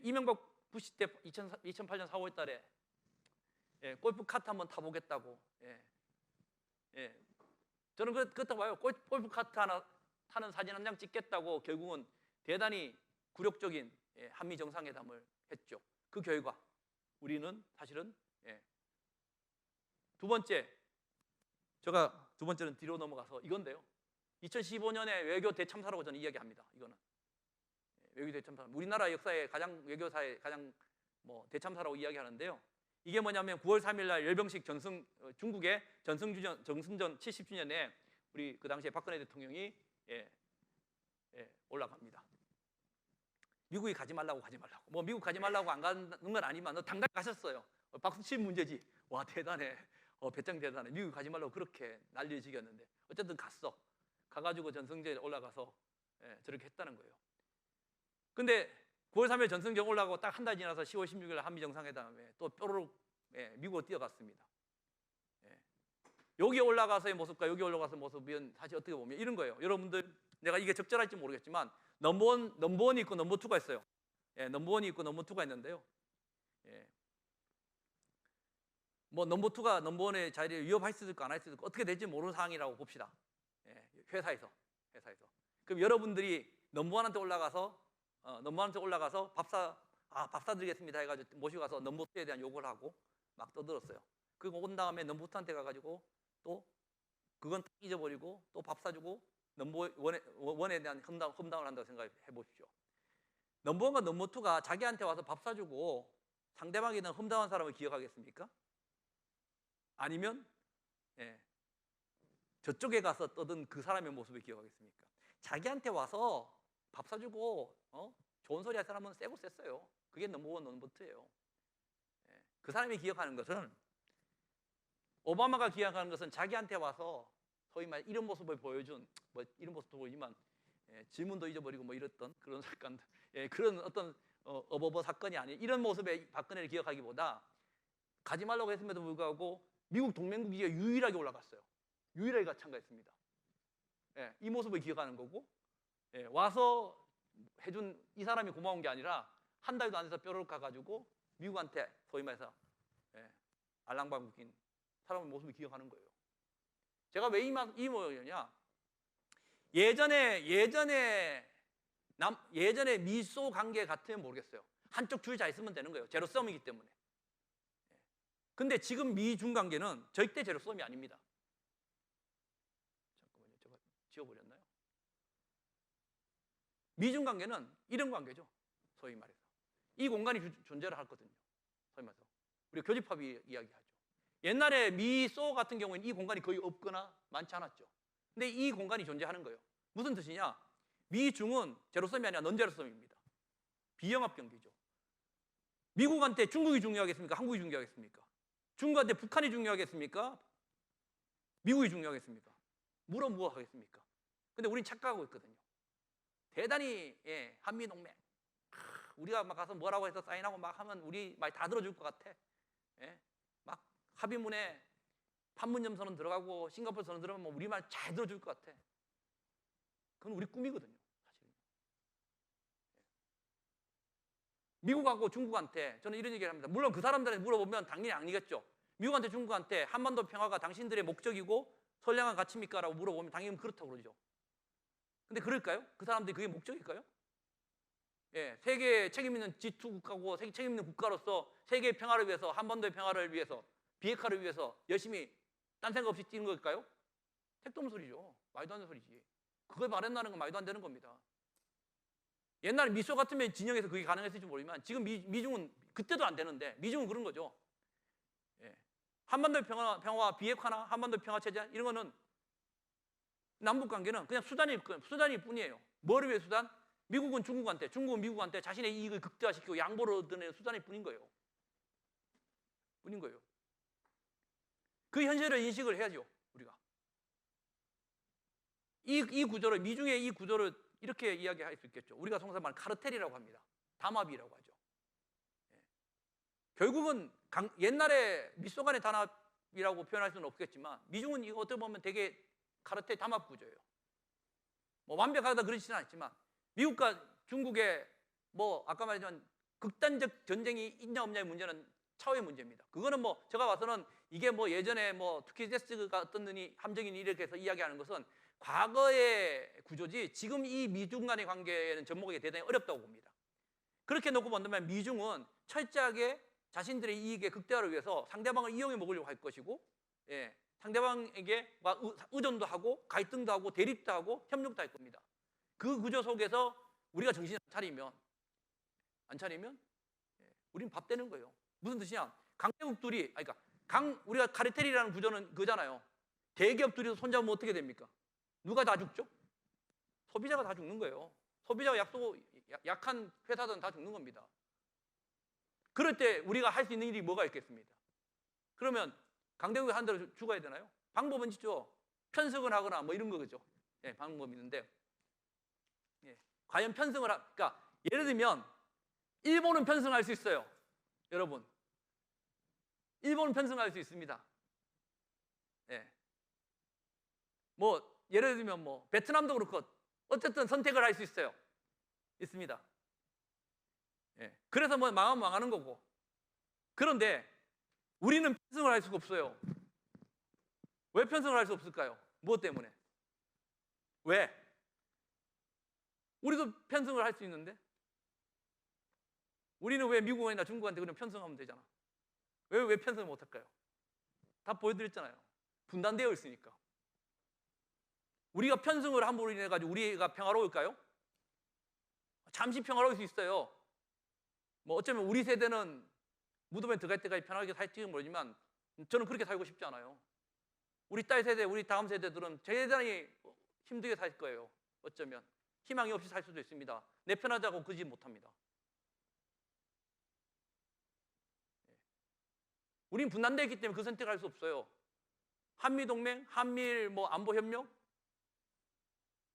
이명박 부시 때 2008년 4월 달에 골프 카트 한번 타보겠다고. 저는 그렇다고 봐요. 골프 카트 하나 타는 사진 한 장 찍겠다고 결국은 대단히 굴욕적인 한미 정상회담을 했죠. 그 결과 우리는 사실은 두 번째 제가 두 번째는 뒤로 넘어가서 이건데요. 2015년에 외교 대참사라고 저는 이야기합니다. 이거는 외교 대참사. 우리나라 역사의 외교사의 가장 뭐 대참사라고 이야기하는데요. 이게 뭐냐면 9월 3일 날 열병식 중국의 정승전 70주년에 우리 그 당시에 박근혜 대통령이 올라갑니다. 미국이 가지 말라고. 뭐 미국 가지 말라고 안 가는 건 아니지만 당당히 가셨어요. 박수 친 문제지. 와 대단해. 배짱 대단해. 미국 가지 말라고 그렇게 난리를 지겼는데 어쨌든 갔어. 가가지고 전승전에 올라가서 저렇게 했다는 거예요. 근데 9월 3일 전승전 올라가고 딱 한 달 지나서 10월 16일 한미 정상회담에 또 뾰로록 미국으로 뛰어갔습니다. 여기 올라가서의 모습과 여기 올라가서 모습은 사실 어떻게 보면 이런 거예요. 여러분들 내가 이게 적절할지 모르겠지만 넘버원이 있고 넘버2가 있어요. 넘버원이 있고 넘버2가 있는데요. 뭐 넘버2가 넘버1의 자리를 위협할 수도 있고 안 할 수도 있고 어떻게 될지 모르는 상황이라고 봅시다. 회사에서. 그럼 여러분들이 넘버1한테 올라가서 밥사 드리겠습니다 해가지고 모시고 가서 넘버2에 대한 욕을 하고 막 떠들었어요. 그리고 온 다음에 넘버2한테 가가지고 또 그건 딱 잊어버리고 또 밥 사주고 넘버1에 대한 험담을 한다고 생각해 보십시오. 넘버1과 넘버2가 자기한테 와서 밥 사주고 상대방에 대한 험담한 사람을 기억하겠습니까? 아니면 저쪽에 가서 떠든 그 사람의 모습을 기억하겠습니까? 자기한테 와서 밥 사주고 좋은 소리 할 사람은 세고 셌어요. 그게 넘버1, 넘버2예요. 그 사람이 기억하는 것은 오바마가 기억하는 것은 자기한테 와서 소위 말 이런 모습을 보여준 뭐 이런 모습도 보이지만 지문도 잊어버리고 뭐 이랬던 그런 사건, 그런 어떤 어버버 사건이 아닌 이런 모습의 박근혜를 기억하기보다 가지 말라고 했음에도 불구하고 미국 동맹국이 유일하게 올라갔어요. 유일하게 참가했습니다. 이 모습을 기억하는 거고 와서 해준 이 사람이 고마운 게 아니라 한 달도 안 돼서 뾰로록 가가지고 미국한테 소위 말해서 알랑방 묶인 사람의 모습을 기억하는 거예요. 제가 왜 이 모양이냐? 예전에 미소 관계 같으면 모르겠어요. 한쪽 줄 잘 쓰면 되는 거예요. 제로섬이기 때문에. 근데 지금 미중 관계는 절대 제로섬이 아닙니다. 잠깐만요, 제가 지워버렸나요? 미중 관계는 이런 관계죠. 소위 말해서 이 공간이 존재를 하거든요. 소위 말해서 우리가 교집합이 이야기하죠. 옛날에 미소 같은 경우에는 이 공간이 거의 없거나 많지 않았죠. 근데 이 공간이 존재하는 거예요. 무슨 뜻이냐? 미중은 제로섬이 아니라 넌제로섬입니다. 비영합 경기죠. 미국한테 중국이 중요하겠습니까? 한국이 중요하겠습니까? 중국한테 북한이 중요하겠습니까? 미국이 중요하겠습니까? 무엇 하겠습니까? 근데 우린 착각하고 있거든요. 대단히 한미동맹 우리가 막 가서 뭐라고 해서 사인하고 막 하면 우리 말 다 들어줄 것 같아. 막 합의문에 판문점 선언 들어가고 싱가포르 선언 들어가면 뭐 우리 말 잘 들어줄 것 같아. 그건 우리 꿈이거든요, 사실은. 미국하고 중국한테 저는 이런 얘기를 합니다. 물론 그 사람들한테 물어보면 당연히 아니겠죠. 미국한테 중국한테 한반도 평화가 당신들의 목적이고 선량한 가치입니까? 라고 물어보면 당연히 그렇다고 그러죠. 근데 그럴까요? 그 사람들이 그게 목적일까요? 세계에 책임 있는 G2 국가고 책임 있는 국가로서 세계의 평화를 위해서 한반도의 평화를 위해서 비핵화를 위해서 열심히 딴 생각 없이 뛰는 걸까요? 택도 없는 소리죠. 말도 안 되는 소리지. 그걸 말한다는 건 말도 안 되는 겁니다. 옛날에 미소 같으면 진영에서 그게 가능했을지 모르지만 지금 미중은 그때도 안 되는데 미중은 그런 거죠. 한반도의 평화와 비핵화나 한반도 평화 체제 이런 거는 남북 관계는 그냥 수단일 뿐이에요. 뭐를 위해 수단? 미국은 중국한테, 중국은 미국한테 자신의 이익을 극대화시키고 양보를 얻는 수단일 뿐인 거예요. 그 현실을 인식을 해야죠, 우리가. 이 구조를, 미중의 이 구조를 이렇게 이야기할 수 있겠죠. 우리가 통상 말하는 카르텔이라고 합니다. 담합이라고 하죠. 결국은 옛날에 미소 간의 단합이라고 표현할 수는 없겠지만 미중은 이거 어떻게 보면 되게 카르텔 담합 구조예요. 뭐 완벽하다 그러지는 않지만 미국과 중국의 뭐 아까 말했지만 극단적 전쟁이 있냐 없냐의 문제는 차후의 문제입니다. 그거는 뭐 제가 봐서는 이게 뭐 예전에 뭐 투키제스가 어떤 놈이 함정인이 이렇게 해서 이야기하는 것은 과거의 구조지 지금 이 미중 간의 관계에는 접목하기 대단히 어렵다고 봅니다. 그렇게 놓고 본다면 미중은 철저하게 자신들의 이익의 극대화를 위해서 상대방을 이용해 먹으려고 할 것이고 상대방에게 의존도 하고 갈등도 하고 대립도 하고 협력도 할 겁니다. 그 구조 속에서 우리가 정신 안 차리면 우린 밥 되는 거예요. 무슨 뜻이냐? 강대국들이 우리가 카르텔이라는 구조는 그잖아요. 대기업 둘이서 손잡으면 어떻게 됩니까? 누가 다 죽죠? 소비자가 다 죽는 거예요. 소비자가 약한 회사들은 다 죽는 겁니다. 그럴 때 우리가 할 수 있는 일이 뭐가 있겠습니까? 그러면 강대국이 한 대로 죽어야 되나요? 방법은 있죠. 편승을 하거나 뭐 이런 거죠. 방법이 있는데 과연 편승을 그러니까 예를 들면 일본은 편승할 수 있어요. 여러분, 일본은 편승할 수 있습니다. 뭐 예를 들면 뭐 베트남도 그렇고 어쨌든 선택을 할 수 있습니다. 그래서 뭐 망하면 망하는 거고. 그런데 우리는 편승을 할 수가 없어요. 왜 편승을 할 수 없을까요? 무엇 때문에? 왜? 우리도 편승을 할 수 있는데 우리는 왜 미국이나 중국한테 그냥 편승하면 되잖아. 왜 편승을 못 할까요? 다 보여드렸잖아요. 분단되어 있으니까. 우리가 편승을 함으로 인해 가지고 우리가 평화로울까요? 잠시 평화로울 수 있어요. 뭐 어쩌면 우리 세대는 무덤에 들어갈 때까지 편하게 살지는 모르지만 저는 그렇게 살고 싶지 않아요. 우리 딸 세대, 우리 다음 세대들은 대단히 힘들게 살 거예요. 어쩌면 희망이 없이 살 수도 있습니다. 내 편하자고 그러지 못합니다. 우린 분단되어 있기 때문에 그 선택을 할 수 없어요. 한미동맹, 한미일 뭐 안보협력,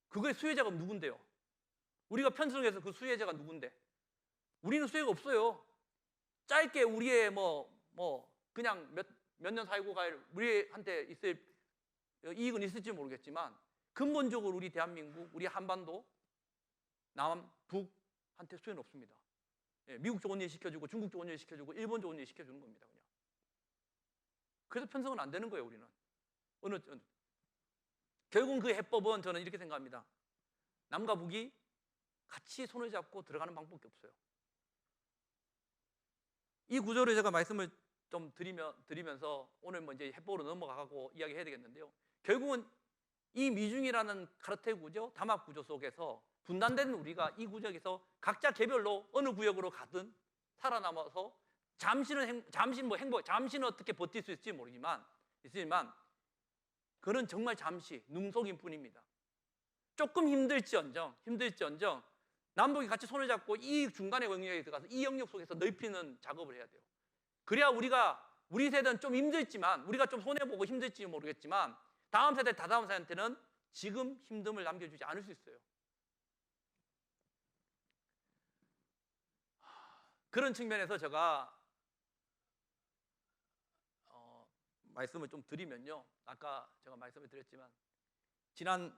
그거의 수혜자가 누군데요? 우리가 편성해서 그 수혜자가 누군데? 우리는 수혜가 없어요. 짧게 우리의 그냥 몇 년 살고 갈 우리한테 있을 이익은 있을지 모르겠지만 근본적으로 우리 대한민국, 우리 한반도, 남, 북한테 수혜는 없습니다. 예, 미국 좋은 일 시켜주고 중국 좋은 일 시켜주고 일본 좋은 일 시켜주는 겁니다. 그냥. 그래서 편성은 안 되는 거예요. 우리는. 결국은 그 해법은 저는 이렇게 생각합니다. 남과 북이 같이 손을 잡고 들어가는 방법밖에 없어요. 이 구조를 제가 말씀을 좀 드리면서 오늘 뭐 이제 해법으로 넘어가고 이야기해야 되겠는데요. 결국은 이 미중이라는 카르텔 구조, 담합 구조 속에서 분단된 우리가 이 구조에서 각자 개별로 어느 구역으로 가든 살아남아서 잠시는 어떻게 버틸 수 있을지 모르지만 그는 정말 잠시 능속인 뿐입니다. 조금 힘들지언정 남북이 같이 손을 잡고 이 중간의 영역에 들어가서 이 영역 속에서 넓히는 작업을 해야 돼요. 그래야 우리 세대는 좀 힘들지만 우리가 좀 손해보고 힘들지 모르겠지만 다음 세대, 다다음 세대한테는 지금 힘듦을 남겨주지 않을 수 있어요. 그런 측면에서 제가 말씀을 좀 드리면요. 아까 제가 말씀을 드렸지만 지난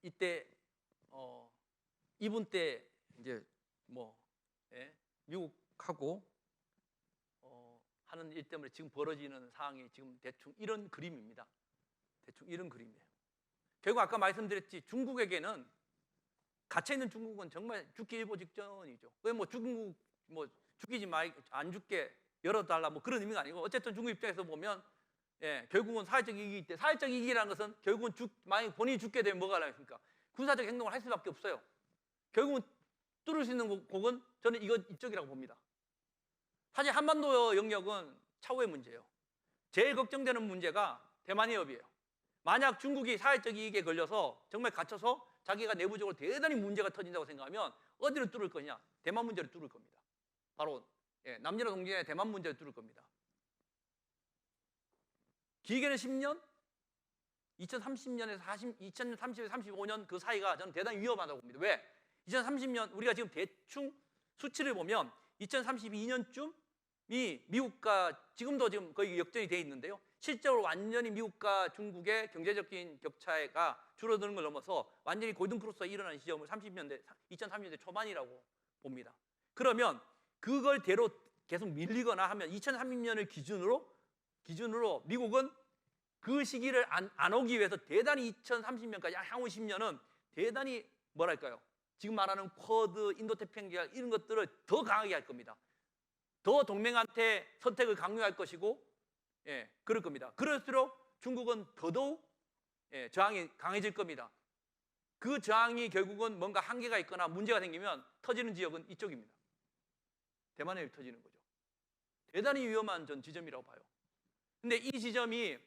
이때 이분 때 이제 미국하고 하는 일 때문에 지금 벌어지는 상황이 지금 대충 이런 그림입니다. 대충 이런 그림이에요. 결국 아까 말씀드렸지 중국에게는 갇혀 있는 중국은 정말 죽기 일보 직전이죠. 왜 중국 죽이지 안 죽게 열어달라 그런 의미가 아니고 어쨌든 중국 입장에서 보면 결국은 사회적 이익이 때 사회적 이익이라는 것은 결국은 만약 본인이 죽게 되면 뭐가 나겠습니까? 군사적 행동을 할 수밖에 없어요. 결국은 뚫을 수 있는 곡은 저는 이쪽이라고 봅니다. 사실 한반도 영역은 차후의 문제예요. 제일 걱정되는 문제가 대만 해협이에요. 만약 중국이 사회적 이익에 걸려서 정말 갇혀서 자기가 내부적으로 대단히 문제가 터진다고 생각하면 어디를 뚫을 거냐? 대만 문제를 뚫을 겁니다. 바로 남녀 동지의 대만 문제를 뚫을 겁니다. 길게는 10년, 2030년에서 2030에서 35년 그 사이가 저는 대단히 위험하다고 봅니다. 왜? 2030년 우리가 지금 대충 수치를 보면 2032년쯤이 미국과 지금도 지금 거의 역전이 돼 있는데요. 실제로 완전히 미국과 중국의 경제적인 격차가 줄어드는 걸 넘어서 완전히 골든크로스가 일어나는 시점을 2030년대 초반이라고 봅니다. 그러면 그걸 대로 계속 밀리거나 하면 2030년을 기준으로 미국은 그 시기를 안 오기 위해서 대단히 2030년까지 향후 10년은 대단히 지금 말하는 쿼드, 인도태평양 이런 것들을 더 강하게 할 겁니다. 더 동맹한테 선택을 강요할 것이고 그럴 겁니다. 그럴수록 중국은 더더욱 저항이 강해질 겁니다. 그 저항이 결국은 뭔가 한계가 있거나 문제가 생기면 터지는 지역은 이쪽입니다. 대만에 터지는 거죠. 대단히 위험한 전 지점이라고 봐요. 근데 이 지점이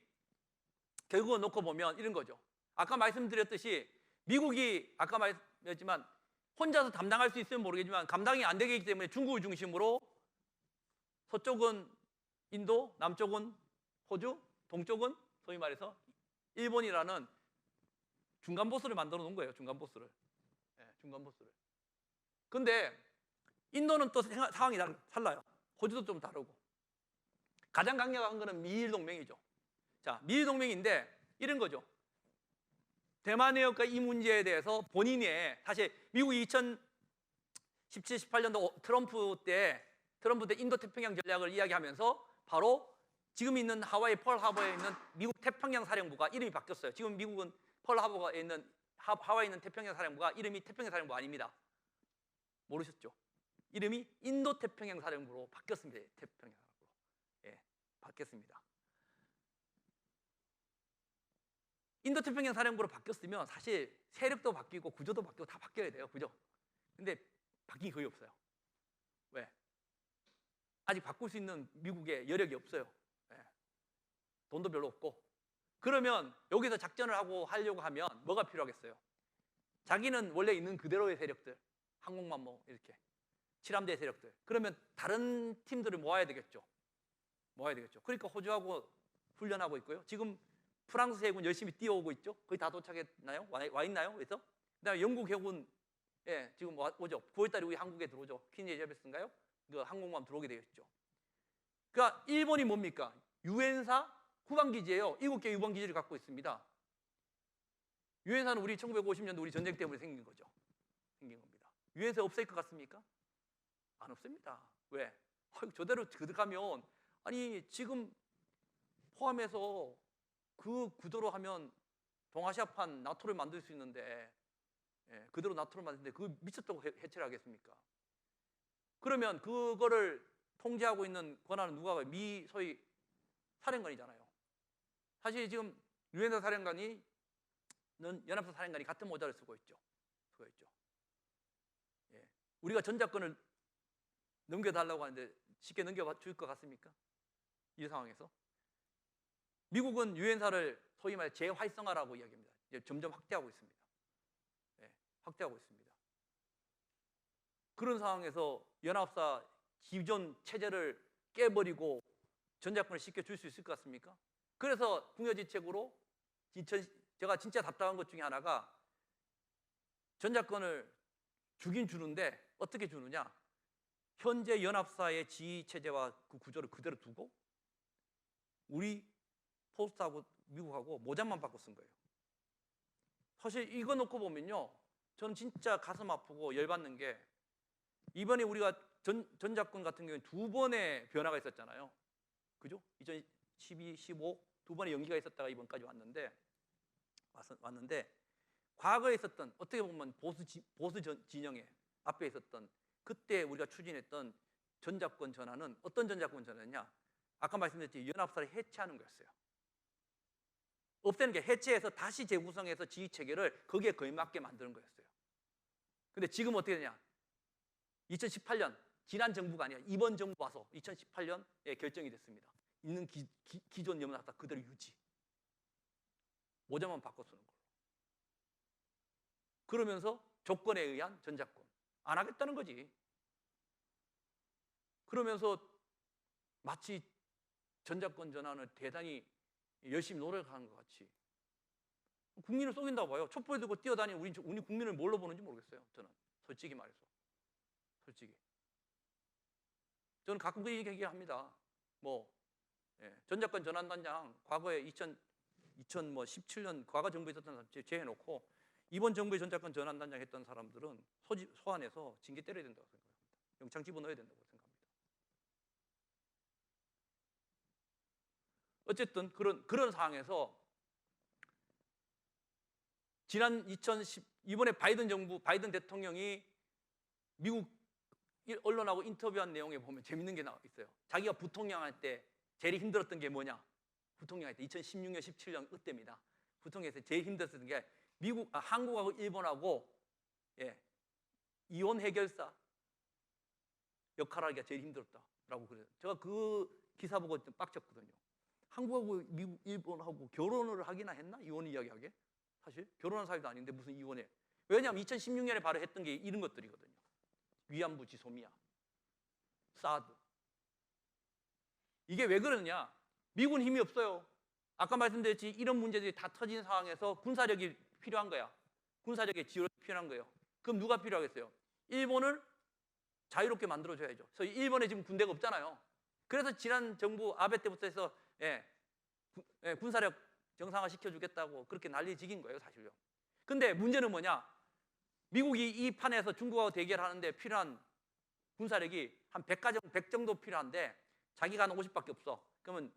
결국은 놓고 보면 이런 거죠. 아까 말씀드렸듯이 미국이 아까 말씀드렸지만 혼자서 담당할 수 있으면 모르겠지만 감당이 안 되기 때문에 중국을 중심으로 서쪽은 인도, 남쪽은 호주, 동쪽은 소위 말해서 일본이라는 중간 보스를 만들어 놓은 거예요. 중간 보스를. 근데 인도는 또 상황이 달라요. 호주도 좀 다르고. 가장 강력한 거는 미일 동맹이죠. 자, 미일 동맹인데 이런 거죠. 대만 해협과 이 문제에 대해서 본인의 사실 미국이 2017, 18년도 트럼프 때 인도 태평양 전략을 이야기하면서 바로 지금 있는 하와이 펄하버에 있는 미국 태평양 사령부가 이름이 바뀌었어요. 지금 미국은 펄하버에 있는 하와이에 있는 태평양 사령부가 이름이 태평양 사령부 아닙니다. 모르셨죠? 이름이 인도 태평양 사령부로 바뀌었습니다. 태평양 사령부로. 바뀌었습니다. 인도 태평양 사령부로 바뀌었으면 사실 세력도 바뀌고 구조도 바뀌고 다 바뀌어야 돼요. 그죠? 근데 바뀐 게 거의 없어요. 왜? 아직 바꿀 수 있는 미국의 여력이 없어요. 돈도 별로 없고. 그러면 여기서 작전을 하려고 하면 뭐가 필요하겠어요? 자기는 원래 있는 그대로의 세력들, 항공만 이렇게 칠함대 세력들. 그러면 다른 팀들을 모아야 되겠죠. 모아야 되겠죠. 그러니까 호주하고 훈련하고 있고요. 지금 프랑스 해군 열심히 뛰어오고 있죠. 거의 다 도착했나요? 와 있나요? 그래서 그다음에 영국 해군 지금 오죠. 9월달에 우리 한국에 들어오죠. 퀸 엘리자베스인가요? 그 항공모함 들어오게 되겠죠. 그러니까 일본이 뭡니까? 유엔사 후방기지예요. 7개 후방기지를 갖고 있습니다. 유엔사는 우리 1950년도 우리 전쟁 때문에 생긴 거죠. 생긴 겁니다. 유엔사 없을 것 같습니까? 안 없습니다. 왜? 저대로 들어가면 아니 지금 포함해서 그 구도로 하면 동아시아판 나토를 만들 수 있는데 그대로 나토를 만드는데 그 미쳤다고 해체를 하겠습니까? 그러면 그거를 통제하고 있는 권한은 누가 가요? 소위 사령관이잖아요. 사실 지금 유엔사 사령관이 연합사 사령관이 같은 모자를 쓰고 있죠. 우리가 전작권을 넘겨달라고 하는데 쉽게 넘겨줄 것 같습니까? 이 상황에서 미국은 유엔사를 소위 말해 재활성화라고 이야기합니다. 이제 점점 확대하고 있습니다. 확대하고 있습니다. 그런 상황에서 연합사 기존 체제를 깨버리고 전작권을 쉽게 줄 수 있을 것 같습니까? 그래서 궁여지책으로 제가 진짜 답답한 것 중에 하나가 전작권을 주긴 주는데 어떻게 주느냐? 현재 연합사의 지휘 체제와 그 구조를 그대로 두고 우리 포스트하고 미국하고 모자만 바꿔 쓴 거예요. 사실 이거 놓고 보면요, 저는 진짜 가슴 아프고 열받는 게 이번에 우리가 전작권 같은 경우에 두 번의 변화가 있었잖아요. 그죠? 2012, 15 두 번의 연기가 있었다가 이번까지 왔는데 과거에 있었던 어떻게 보면 보수 진영에 앞에 있었던 그때 우리가 추진했던 전작권 전환은 어떤 전작권 전환이냐? 아까 말씀드렸듯이 연합사를 해체하는 거였어요. 없애는 게 해체해서 다시 재구성해서 지휘 체계를 거기에 걸맞게 만드는 거였어요. 근데 지금 어떻게 되냐? 2018년 지난 정부가 아니라 이번 정부 와서 2018년에 결정이 됐습니다. 있는 기존 연합사 그대로 유지. 모자만 바꿔 쓰는 걸로. 그러면서 조건에 의한 전작권 안 하겠다는 거지. 그러면서 마치 전작권 전환을 대단히 열심히 노력하는 것 같이 국민을 속인다고 봐요. 촛불 들고 뛰어다니는 우리 국민을 뭘로 보는지 모르겠어요. 저는 솔직히 말해서 저는 가끔 그 얘기합니다. 전작권 전환단장 과거에 2017년 과거 정부에 있었던 사람 제해놓고 이번 정부의 전작권 전환단장 했던 사람들은 소환해서 징계 때려야 된다고 생각합니다. 영창 집어넣어야 된다고 생각합니다. 어쨌든 그런 상황에서 이번에 바이든 대통령이 미국 언론하고 인터뷰한 내용에 보면 재밌는 게 있어요. 자기가 부통령 할 때 제일 힘들었던 게 뭐냐? 부통령 할 때 2016년, 17년 그때입니다. 부통령에서 제일 힘들었던 게 한국하고 일본하고 이혼 해결사 역할하기가 제일 힘들었다라고 그래요. 제가 그 기사 보고 좀 빡쳤거든요. 한국하고 미국, 일본하고 결혼을 하기나 했나? 이혼 이야기하게? 사실 결혼한 사이도 아닌데 무슨 이혼해? 왜냐하면 2016년에 바로 했던 게 이런 것들이거든요. 위안부 지소미아, 사드. 이게 왜 그러느냐? 미국은 힘이 없어요. 아까 말씀드렸지 이런 문제들이 다 터진 상황에서 군사력이 필요한 거야. 군사력의 지원이 필요한 거예요. 그럼 누가 필요하겠어요? 일본을 자유롭게 만들어줘야죠. 그래서 일본에 지금 군대가 없잖아요. 그래서 지난 정부 아베 때부터 해서 군사력 정상화 시켜주겠다고 그렇게 난리지긴 거예요, 사실요. 근데 문제는 뭐냐? 미국이 이 판에서 중국하고 대결하는데 필요한 군사력이 한 100 정도 필요한데 자기가 한 50밖에 없어. 그러면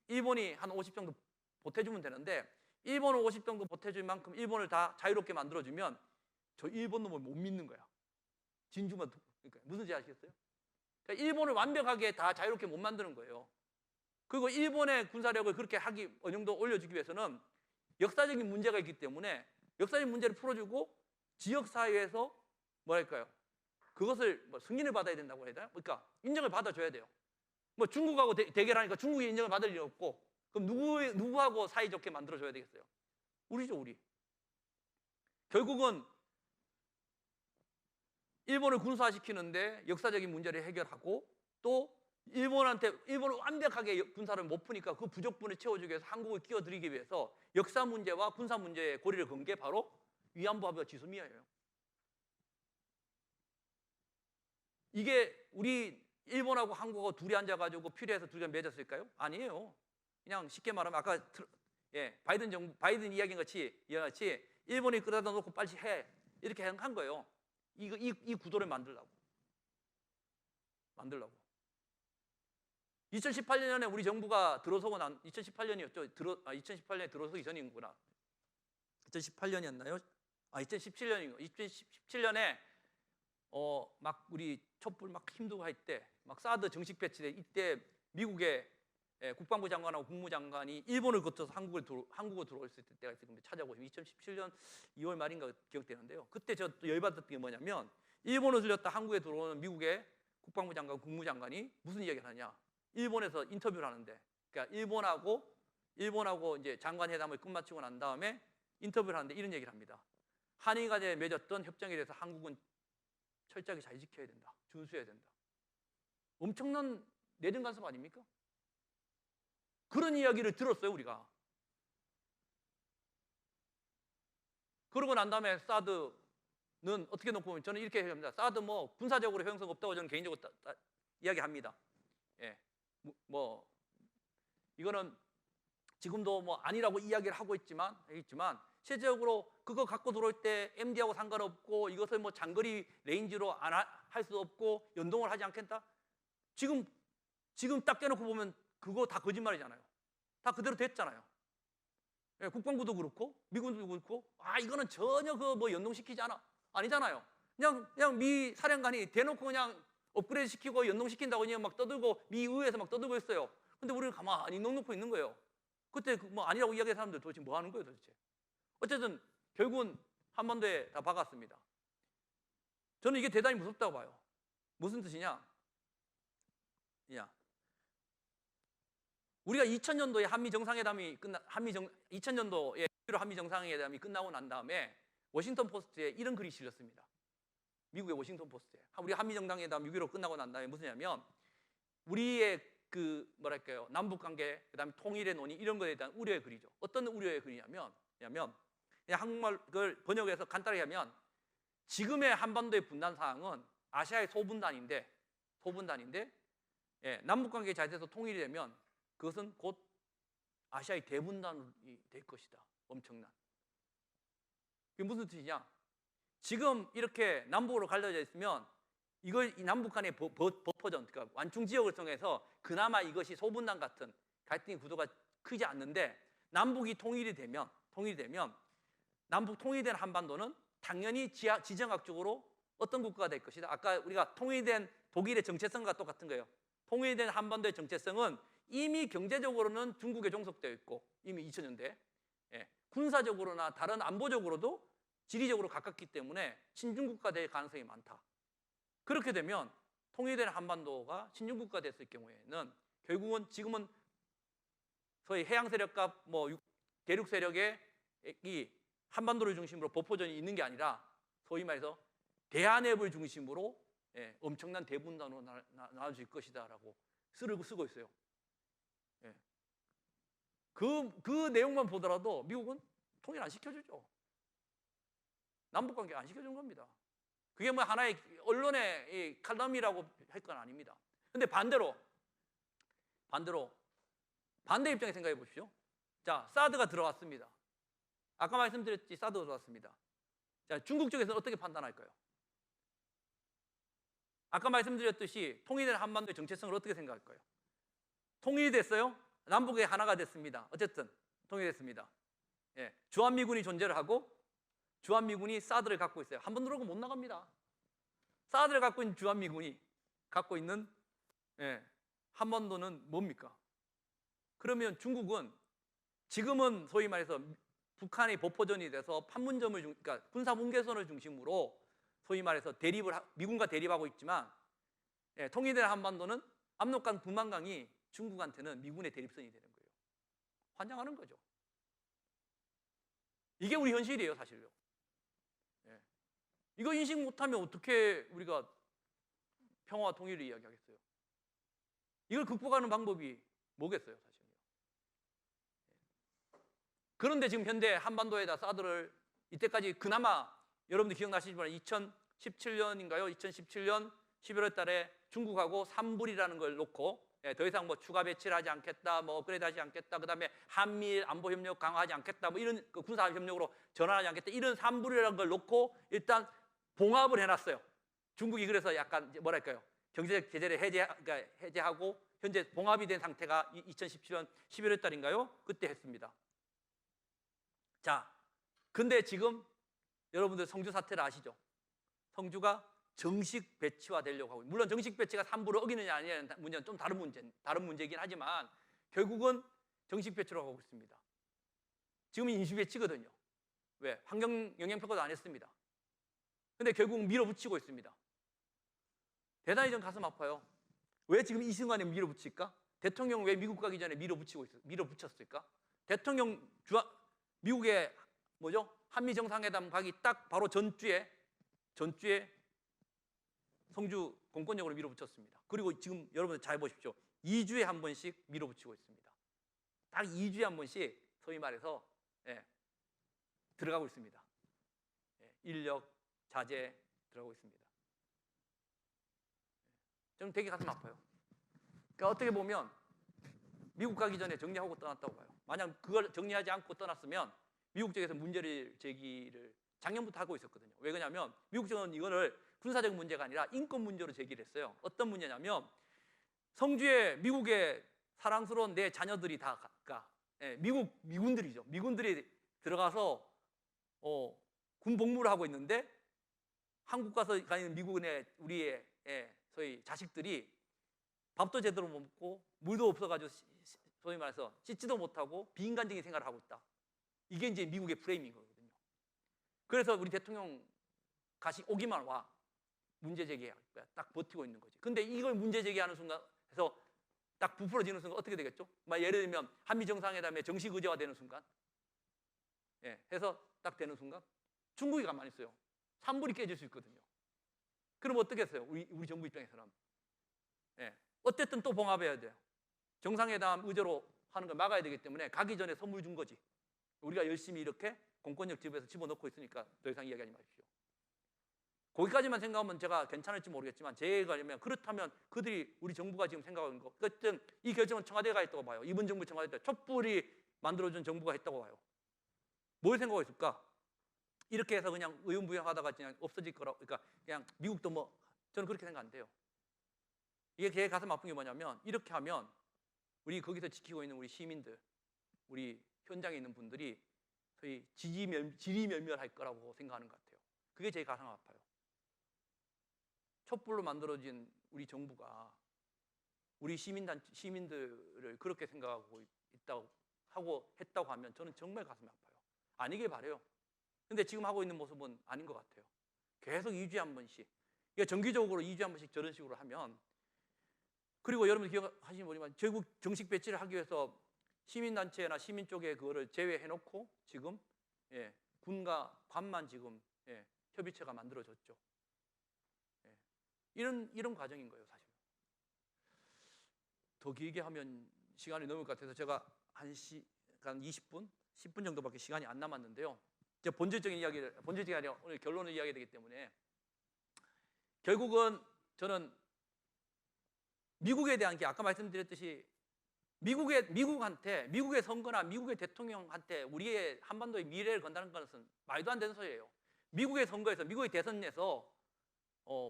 일본이 한 50 정도 보태주면 되는데 일본을 50 정도 보태줄 만큼 일본을 다 자유롭게 만들어주면 저 일본 놈을 못 믿는 거야. 진주만 그러니까 무슨 지 아시겠어요? 그러니까 일본을 완벽하게 다 자유롭게 못 만드는 거예요. 그리고 일본의 군사력을 그렇게 어느 정도 올려주기 위해서는 역사적인 문제가 있기 때문에 역사적인 문제를 풀어주고 지역사회에서 뭐랄까요? 그것을 승인을 받아야 된다고 해야 되나? 그러니까 인정을 받아줘야 돼요. 중국하고 대결하니까 중국이 인정을 받을 일 없고 그럼 누구하고 사이좋게 만들어줘야 되겠어요? 우리죠, 우리. 결국은 일본을 군사화시키는데 역사적인 문제를 해결하고 또 일본은 완벽하게 군사를 못 푸니까 그 부족분을 채워주기 위해서 한국을 끼어들이기 위해서 역사 문제와 군사 문제의 고리를 건 게 바로 위안부 합의와 지소미아예요. 이게 우리 일본하고 한국하고 둘이 앉아가지고 필요해서 둘이 맺었을까요? 아니에요. 그냥 쉽게 말하면 아까 바이든 이야기인 같이 일본이 끌어다 놓고 빨리 해 이렇게 한 거예요. 이 구도를 만들려고. 2018년에 우리 정부가 들어서고 2018년이었죠. 2018년에 들어서기 전이구나. 2018년이었나요? 2017년인가? 2017년에 막 우리 촛불 막 힘들고 할 때, 막 사드 정식 배치돼 이때 미국의 국방부 장관하고 국무장관이 일본을 거쳐서 한국으로 들어왔을 때가 있어요. 찾아보시면 2017년 2월 말인가 기억되는데요. 그때 저 열받았던 게 뭐냐면 일본을 들렸다 한국에 들어오는 미국의 국방부 장관, 국무장관이 무슨 이야기를 하냐? 일본에서 인터뷰를 하는데, 그러니까 일본하고 이제 장관 회담을 끝마치고 난 다음에 인터뷰를 하는데 이런 얘기를 합니다. 한일 간에 맺었던 협정에 대해서 한국은 철저하게 잘 지켜야 된다. 준수해야 된다. 엄청난 내정 간섭 아닙니까? 그런 이야기를 들었어요, 우리가. 그러고 난 다음에 사드는 어떻게 놓고 보면 저는 이렇게 얘기합니다. 사드 뭐 군사적으로 효용성 없다고 저는 개인적으로 이야기합니다. 예. 이거는 지금도 뭐 아니라고 이야기를 하고 있지만 실제적으로 그거 갖고 들어올 때 MD하고 상관없고 이것을 뭐 장거리 레인지로 할 수 없고 연동을 하지 않겠다? 지금 딱 떼놓고 보면 그거 다 거짓말이잖아요. 다 그대로 됐잖아요. 예, 국방부도 그렇고 미군도 그렇고 이거는 전혀 뭐 연동시키지 아니잖아요. 그냥 미 사령관이 대놓고 그냥 업그레이드 시키고 연동시킨다고 그냥 막 떠들고 미 의회에서 막 떠들고 있어요. 근데 우리는 가만히 넉넉고 있는 거예요. 그때 뭐 아니라고 이야기한 사람들 도대체 뭐 하는 거예요, 도대체? 어쨌든 결국은 한반도에 다 박았습니다. 저는 이게 대단히 무섭다고 봐요. 무슨 뜻이냐? 우리가 2000년도에 한미 정상회담이 2000년도에 한미 정상회담이 끝나고 난 다음에 워싱턴 포스트에 이런 글이 실렸습니다. 미국의 워싱턴 포스트에 우리 한미 정상회담 6.15 끝나고 난 다음에 무슨냐면 우리의 남북 관계 그다음에 통일의 논의 이런 거에 대한 우려의 글이죠. 어떤 우려의 글이냐면 그냥 한국말 그걸 번역해서 간단하게 하면 지금의 한반도의 분단 사항은 아시아의 소분단인데 남북 관계가 잘 돼서 통일이 되면 그것은 곧 아시아의 대분단이 될 것이다. 엄청난. 그게 무슨 뜻이냐? 지금 이렇게 남북으로 갈라져 있으면 이걸 이 남북 간의 버퍼전, 그러니까 완충 지역을 통해서 그나마 이것이 소분단 같은 갈등의 구도가 크지 않는데 남북이 통일이 되면 남북 통일된 한반도는 당연히 지정학적으로 어떤 국가가 될 것이다. 아까 우리가 통일된 독일의 정체성과 똑같은 거예요. 통일된 한반도의 정체성은 이미 경제적으로는 중국에 종속되어 있고 이미 2000년대 군사적으로나 다른 안보적으로도 지리적으로 가깝기 때문에 신중국가 될 가능성이 많다. 그렇게 되면 통일된 한반도가 신중국가 됐을 경우에는 결국은 지금은 소위 해양 세력과 대륙 세력의 이 한반도를 중심으로 버퍼전이 있는 게 아니라 소위 말해서 대한해협을 중심으로 엄청난 대분단으로 나눠질 것이다라고 쓰고 있어요. 그 내용만 보더라도 미국은 통일 안 시켜주죠. 남북관계 안 시켜준 겁니다. 그게 뭐 하나의 언론의 칼럼이라고 할 건 아닙니다. 근데 반대 입장에 생각해 보십시오. 자, 사드가 들어왔습니다. 아까 말씀드렸지, 사드가 들어왔습니다. 자, 중국 쪽에서는 어떻게 판단할까요? 아까 말씀드렸듯이 통일된 한반도의 정체성을 어떻게 생각할까요? 통일이 됐어요? 남북이 하나가 됐습니다. 어쨌든 통일됐습니다. 주한미군이 존재를 하고 주한미군이 사드를 갖고 있어요. 한 번 들어오고 못 나갑니다. 사드를 갖고 있는 주한미군이 갖고 있는 한반도는 뭡니까? 그러면 중국은 지금은 소위 말해서 북한의 버퍼전이 돼서 판문점을 그러니까 군사 분계선을 중심으로 소위 말해서 미군과 대립하고 있지만 통일된 한반도는 압록강 두만강이 중국한테는 미군의 대립선이 되는 거예요. 환장하는 거죠. 이게 우리 현실이에요, 사실요. 이거 인식 못하면 어떻게 우리가 평화와 통일을 이야기하겠어요? 이걸 극복하는 방법이 뭐겠어요, 사실요. 그런데 지금 현대 한반도에다 사드를 이때까지 그나마 여러분들 기억나시지만 2017년인가요? 2017년 11월 달에 중국하고 3불이라는 걸 놓고 더 이상 뭐 추가 배치를 하지 않겠다, 뭐 업그레이드 하지 않겠다, 그 다음에 한미일 안보 협력 강화하지 않겠다, 뭐 이런 군사 협력으로 전환하지 않겠다, 이런 3불이라는 걸 놓고 일단 봉합을 해놨어요. 중국이 그래서 약간 뭐랄까요, 경제적 제재를 해제하고 현재 봉합이 된 상태가 2017년 11월 달인가요? 그때 했습니다. 자, 근데 지금 여러분들 성주 사태를 아시죠? 성주가 정식 배치화 되려고 하고, 물론 정식 배치가 3부를 어기느냐 아니냐는 문제는 좀 다른 문제이긴 하지만 결국은 정식 배치로 가고 있습니다. 지금은 임시 배치거든요. 왜? 환경 영향 평가도 안 했습니다. 근데 결국 밀어붙이고 있습니다. 대단히 좀 가슴 아파요. 왜 지금 이 순간에 밀어붙일까? 대통령 왜 미국 가기 전에 밀어붙였을까? 대통령 미국의 뭐죠? 한미 정상회담 가기 딱 바로 전주에 성주 공권력으로 밀어붙였습니다. 그리고 지금 여러분 잘 보십시오. 2주에 한 번씩 밀어붙이고 있습니다. 딱 2주에 한 번씩 소위 말해서 들어가고 있습니다. 인력, 자재 들어가고 있습니다. 저는 되게 가슴 아파요. 그러니까 어떻게 보면 미국 가기 전에 정리하고 떠났다고 봐요. 만약 그걸 정리하지 않고 떠났으면 미국 쪽에서 문제를 제기를 작년부터 하고 있었거든요. 왜 그러냐면 미국 쪽은 이거를 군사적 문제가 아니라 인권 문제로 제기를 했어요. 어떤 문제냐면 성주에 미국의 사랑스러운 내 자녀들이 다 미군들이죠. 미군들이 들어가서 군 복무를 하고 있는데 한국 가서 가는 미국의 우리의 소위 자식들이 밥도 제대로 못 먹고 물도 없어가지고 소위 말해서 씻지도 못하고 비인간적인 생활을 하고 있다. 이게 이제 미국의 프레임인 거거든요. 그래서 우리 대통령 오기만 와 문제 제기하고 딱 버티고 있는 거지. 근데 이걸 문제 제기하는 순간에서 딱 부풀어지는 순간 어떻게 되겠죠? 예를 들면 한미 정상회담에 정식 의제화되는 순간, 해서 딱 되는 순간 중국이 가만히 있어요. 산불이 깨질 수 있거든요. 그럼 어떻게 했어요? 우리 정부 입장에서는 어쨌든 또 봉합해야 돼요. 정상회담 의제로 하는 걸 막아야 되기 때문에 가기 전에 선물 준 거지. 우리가 열심히 이렇게 공권력 집에서 집어넣고 있으니까 더 이상 이야기하지 마십시오. 거기까지만 생각하면 제가 괜찮을지 모르겠지만 그렇다면 그들이 우리 정부가 지금 생각하는 거, 어쨌든 이 결정은 청와대가 했다고 봐요. 이번 정부 청와대 때 촛불이 만들어준 정부가 했다고 봐요. 뭘 생각하고 있을까? 이렇게 해서 그냥 의연부양하다가 그냥 없어질 거라고, 그러니까 그냥 미국도 저는 그렇게 생각 안 돼요. 이게 제 가슴 아픈 게 뭐냐면 이렇게 하면 우리 거기서 지키고 있는 우리 시민들, 우리 현장에 있는 분들이 소위 지리멸멸할 거라고 생각하는 것 같아요. 그게 제일 가슴 아파요. 촛불로 만들어진 우리 정부가 우리 시민들을 그렇게 생각하고 했다고 하면 저는 정말 가슴이 아파요. 아니길 바라요. 근데 지금 하고 있는 모습은 아닌 것 같아요. 계속 2주에 한 번씩, 정기적으로 2주에 한 번씩 저런 식으로 하면, 그리고 여러분 기억하시면 모르지만 결국 정식 배치를 하기 위해서 시민단체나 시민 쪽에 그거를 제외해놓고 지금 군과 관만 지금 협의체가 만들어졌죠. 이런 과정인 거예요, 사실. 더 길게 하면 시간이 넘을 것 같아서 제가 한 20분, 10분 정도밖에 시간이 안 남았는데요. 이제 본질적인 아니라 오늘 결론을 이야기해야 되기 때문에 결국은 저는 미국에 대한 게 아까 말씀드렸듯이 미국의 선거나 미국의 대통령한테 우리의 한반도의 미래를 건다는 것은 말도 안 되는 소리예요. 미국의 선거에서, 미국의 대선에서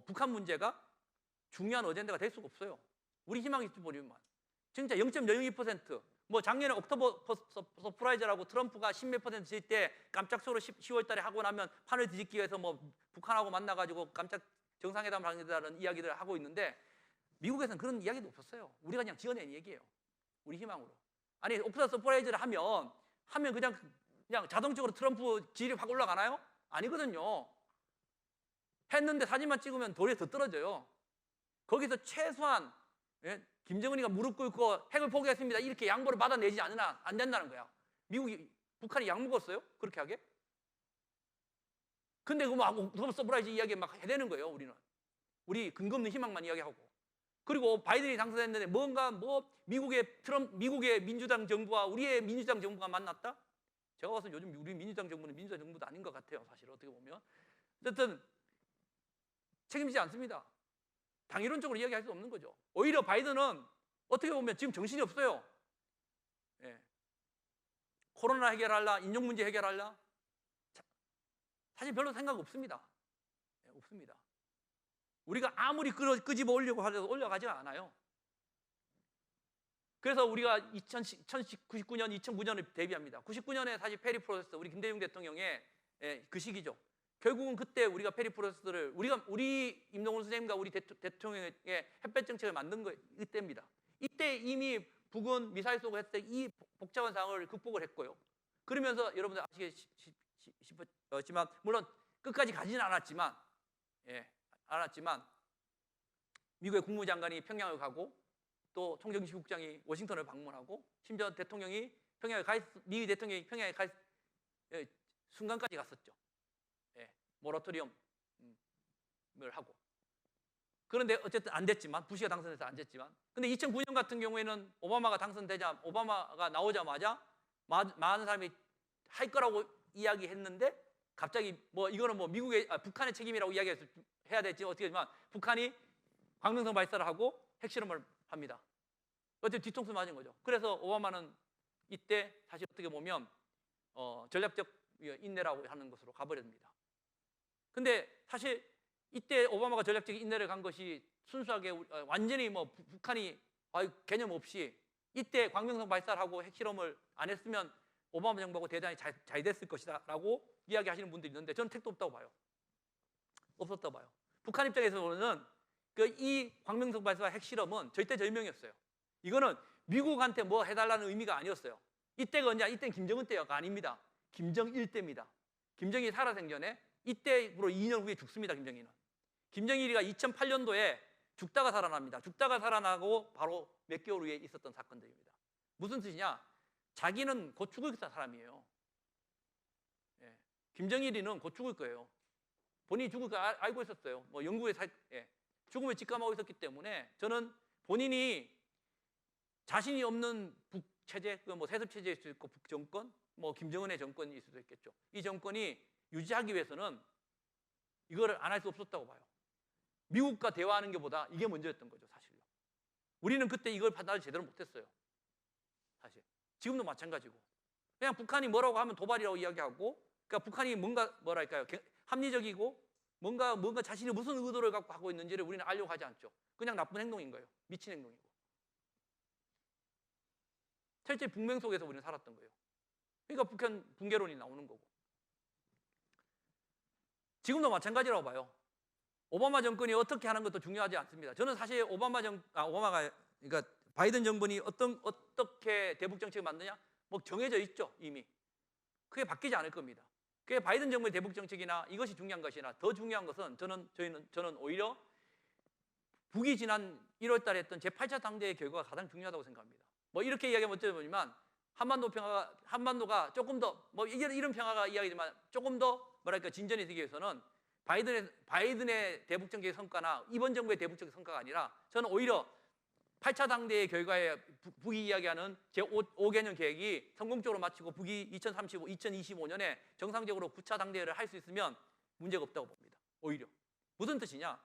북한 문제가 중요한 어젠다가 될 수가 없어요. 우리 희망이 보리만 진짜 0.02%, 작년에 옥토버 서프라이즈라고 트럼프가 10몇 % 질 때 깜짝적으로 10월 달에 하고 나면 판을 뒤집기 위해서 북한하고 만나가지고 깜짝 정상회담을 하겠다는 이야기들을 하고 있는데 미국에서는 그런 이야기도 없었어요. 우리가 그냥 지어낸 얘기예요. 우리 희망으로. 아니, 옥토버 서프라이즈를 하면 그냥 자동적으로 트럼프 지지율이 확 올라가나요? 아니거든요. 했는데 사진만 찍으면 돌에 더 떨어져요. 거기서 최소한 김정은이가 무릎 꿇고 핵을 포기했습니다, 이렇게 양보를 받아내지 않으나 안 된다는 거야. 북한이 약 먹었어요? 그렇게 하게? 근데 옥토버 서프라이즈 이야기 막 해대는 거예요, 우리는. 우리 근거 없는 희망만 이야기하고. 그리고 바이든이 당선됐는데 뭔가 뭐 미국의 민주당 정부와 우리의 민주당 정부가 만났다? 제가 봐서 요즘 우리 민주당 정부는 민주당 정부도 아닌 것 같아요. 사실 어떻게 보면. 어쨌든 책임지지 않습니다. 당이론적으로 이야기할 수 없는 거죠. 오히려 바이든은 어떻게 보면 지금 정신이 없어요. 예. 코로나 해결할라, 인종 문제 해결할라, 사실 별로 생각 없습니다. 예, 없습니다. 우리가 아무리 끄집어 올려고 하려도 올라가지가 않아요. 그래서 우리가 1999년, 2009년을 대비합니다. 99년에 사실 페리 프로세스, 우리 김대중 대통령의 그 시기죠. 결국은 그때 우리가 페리 프로세스를 우리 임종원 선생님과 우리 대통령의 햇볕 정책을 만든 거 이때입니다. 이때 이미 북은 미사일 쏘고 했을 때 이 복잡한 상황을 극복을 했고요. 그러면서 여러분들 아시겠지만 물론 끝까지 가지는 않았지만 미국의 국무장관이 평양을 가고 또 총정치국장이 워싱턴을 방문하고 심지어 대통령이 미 대통령이 평양에 갈 순간까지 갔었죠. 모라토리엄을 하고. 그런데 어쨌든 안 됐지만 부시가 당선돼서 안 됐지만 근데 2009년 같은 경우에는 오바마가 나오자마자 많은 사람이 할 거라고 이야기했는데 갑자기 뭐 이거는 뭐 북한의 책임이라고 해야 될지 어떻게 하지만 북한이 광명성 발사를 하고 핵실험을 합니다. 어쨌든 뒤통수 맞은 거죠. 그래서 오바마는 이때 다시 어떻게 보면 전략적 인내라고 하는 것으로 가버립니다. 근데 사실 이때 오바마가 전략적 인내를 간 것이 순수하게 완전히 뭐 북한이 개념 없이 이때 광명성 발사를 하고 핵실험을 안 했으면 오바마 정부하고 대단히 잘 됐을 것이다 라고 이야기하시는 분들이 있는데 저는 택도 없다고 봐요. 없었다고 봐요. 북한 입장에서는 이 광명성 발사 핵실험은 절대절명이었어요. 이거는 미국한테 뭐 해달라는 의미가 아니었어요. 이때가 언제야? 이때는 김정은 때가 아닙니다. 김정일 때입니다. 김정일이 살아생전에 이때로 2년 후에 죽습니다. 김정일이가 2008년도에 죽다가 살아납니다. 죽다가 살아나고 바로 몇 개월 후에 있었던 사건들입니다. 무슨 뜻이냐? 자기는 곧 죽을 사람이에요. 김정일이는 곧 죽을 거예요. 본인이 죽을 거 알고 있었어요. 뭐 영국에 죽음을 직감하고 있었기 때문에 저는 본인이 자신이 없는 북체제, 뭐 세습체제일 수도 있고 북정권, 뭐 김정은의 정권일 수도 있겠죠. 이 정권이 유지하기 위해서는 이거를 안 할 수 없었다고 봐요. 미국과 대화하는 것보다 이게 먼저였던 거죠, 사실요. 우리는 그때 이걸 판단을 제대로 못했어요. 사실 지금도 마찬가지고 그냥 북한이 뭐라고 하면 도발이라고 이야기하고, 그러니까 북한이 뭔가 뭐랄까요, 합리적이고 뭔가 자신이 무슨 의도를 갖고 하고 있는지를 우리는 알려고 하지 않죠. 그냥 나쁜 행동인 거예요. 미친 행동이고. 실제 북맹 속에서 우리는 살았던 거예요. 그러니까 북한 붕괴론이 나오는 거고. 지금도 마찬가지라고 봐요. 오바마 정권이 어떻게 하는 것도 중요하지 않습니다. 저는 사실 그러니까 바이든 정권이 어떻게 대북 정책을 만드냐? 뭐 정해져 있죠, 이미. 그게 바뀌지 않을 겁니다. 그게 바이든 정부의 대북 정책이나 이것이 중요한 것이나 더 중요한 것은 저는 오히려 북이 지난 1월 달에 했던 제8차 당대의 결과가 가장 중요하다고 생각합니다. 뭐 이렇게 이야기하면 어쩌면 한반도가 조금 더 뭐 이런 평화가 이야기지만 조금 더 뭐랄까 진전이 되기 위해서는 바이든의 대북 정책의 성과나 이번 정부의 대북 정책의 성과가 아니라 저는 오히려 8차 당대의 결과에 북이 이야기하는 제5개년 계획이 성공적으로 마치고 북이 2025년에 정상적으로 9차 당대회를 할 수 있으면 문제가 없다고 봅니다. 오히려. 무슨 뜻이냐?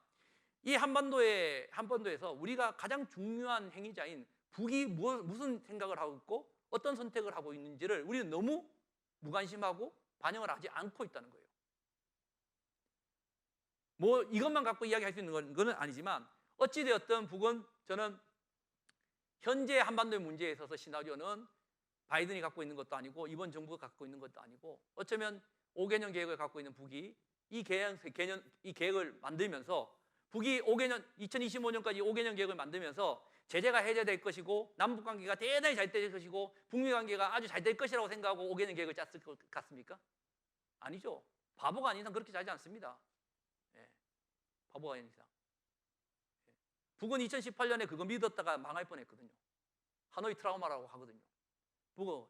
이 한반도에서 우리가 가장 중요한 행위자인 북이 무슨 생각을 하고 있고 어떤 선택을 하고 있는지를 우리는 너무 무관심하고 반영을 하지 않고 있다는 거예요. 뭐 이것만 갖고 이야기할 수 있는 건 아니지만 어찌되었든 북은 저는 현재 한반도의 문제에 있어서 시나리오는 바이든이 갖고 있는 것도 아니고 이번 정부가 갖고 있는 것도 아니고 어쩌면 5개년 계획을 갖고 있는 북이 이 계획을 만들면서 북이 2025년까지 5개년 계획을 만들면서 제재가 해제될 것이고 남북 관계가 대단히 잘 될 것이고 북미 관계가 아주 잘 될 것이라고 생각하고 5개년 계획을 짰을 것 같습니까? 아니죠. 바보가 아닌 이상 그렇게 짜지 않습니다. 바보가 아닌 이상. 북은 2018년에 그거 믿었다가 망할 뻔했거든요. 하노이 트라우마라고 하거든요. 북은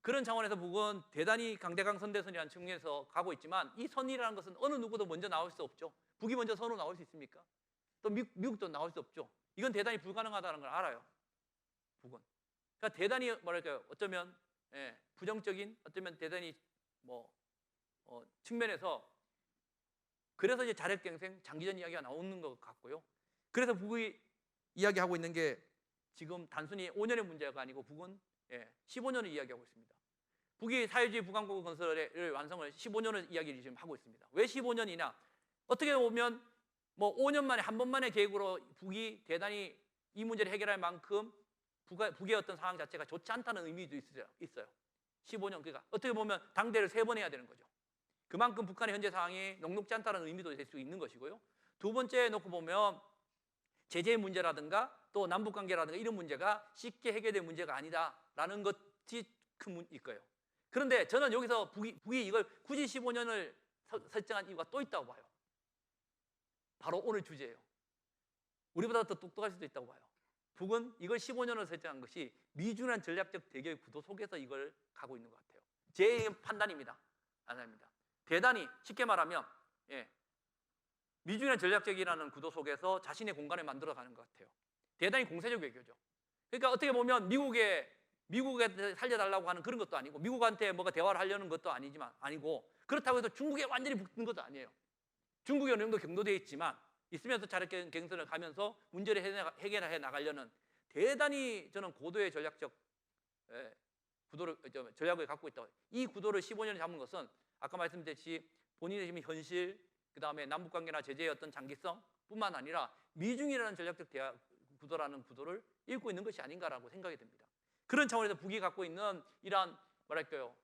그런 차원에서 북은 대단히 강대강 선대선이라는 측면에서 가고 있지만 이 선이라는 것은 어느 누구도 먼저 나올 수 없죠. 북이 먼저 선으로 나올 수 있습니까? 또 미국도 나올 수 없죠. 이건 대단히 불가능하다는 걸 알아요. 북은. 그러니까 대단히 뭐랄까요? 어쩌면 부정적인, 어쩌면 대단히 측면에서 그래서 이제 자력갱생, 장기전 이야기가 나오는 것 같고요. 그래서 북이 이야기하고 있는 게 지금 단순히 5년의 문제가 아니고 북은 15년을 이야기하고 있습니다. 북이 사회주의 북왕국 건설의 완성을 15년을 이야기를 지금 하고 있습니다. 왜 15년이냐? 어떻게 보면 5년 만에 한 번만의 계획으로 북이 대단히 이 문제를 해결할 만큼 북의 어떤 상황 자체가 좋지 않다는 의미도 있어요. 15년, 그러니까 어떻게 보면 당대를 3번 해야 되는 거죠. 그만큼 북한의 현재 상황이 녹록지 않다는 의미도 될 수 있는 것이고요. 두 번째에 놓고 보면 제재 문제라든가 또 남북관계라든가 이런 문제가 쉽게 해결될 문제가 아니다라는 것이 큰 문제일 거예요. 그런데 저는 여기서 북이 이걸 굳이 15년을 설정한 이유가 또 있다고 봐요. 바로 오늘 주제예요. 우리보다 더 똑똑할 수도 있다고 봐요. 북은 이걸 15년을 설정한 것이 미중한 전략적 대결 구도 속에서 이걸 가고 있는 것 같아요. 제 판단입니다. 아닙니다. 대단히 쉽게 말하면 미중의 전략적이라는 구도 속에서 자신의 공간을 만들어가는 것 같아요. 대단히 공세적 외교죠. 그러니까 어떻게 보면 미국에 살려달라고 하는 그런 것도 아니고 미국한테 뭐가 대화를 하려는 것도 아니고 그렇다고 해서 중국에 완전히 붙는 것도 아니에요. 중국이 어느 정도 경도되어 있으면서 자력갱생을 가면서 문제를 해결해 나가려는 대단히 저는 고도의 전략적 전략을 갖고 있다고 해요. 이 구도를 15년에 잡은 것은 아까 말씀드렸듯이 본인의 지금 현실, 그 다음에 남북관계나 제재의 어떤 장기성 뿐만 아니라 미중이라는 전략적 대화 구도라는 구도를 읽고 있는 것이 아닌가라고 생각이 듭니다. 그런 차원에서 북이 갖고 있는 이러한 뭐랄까요,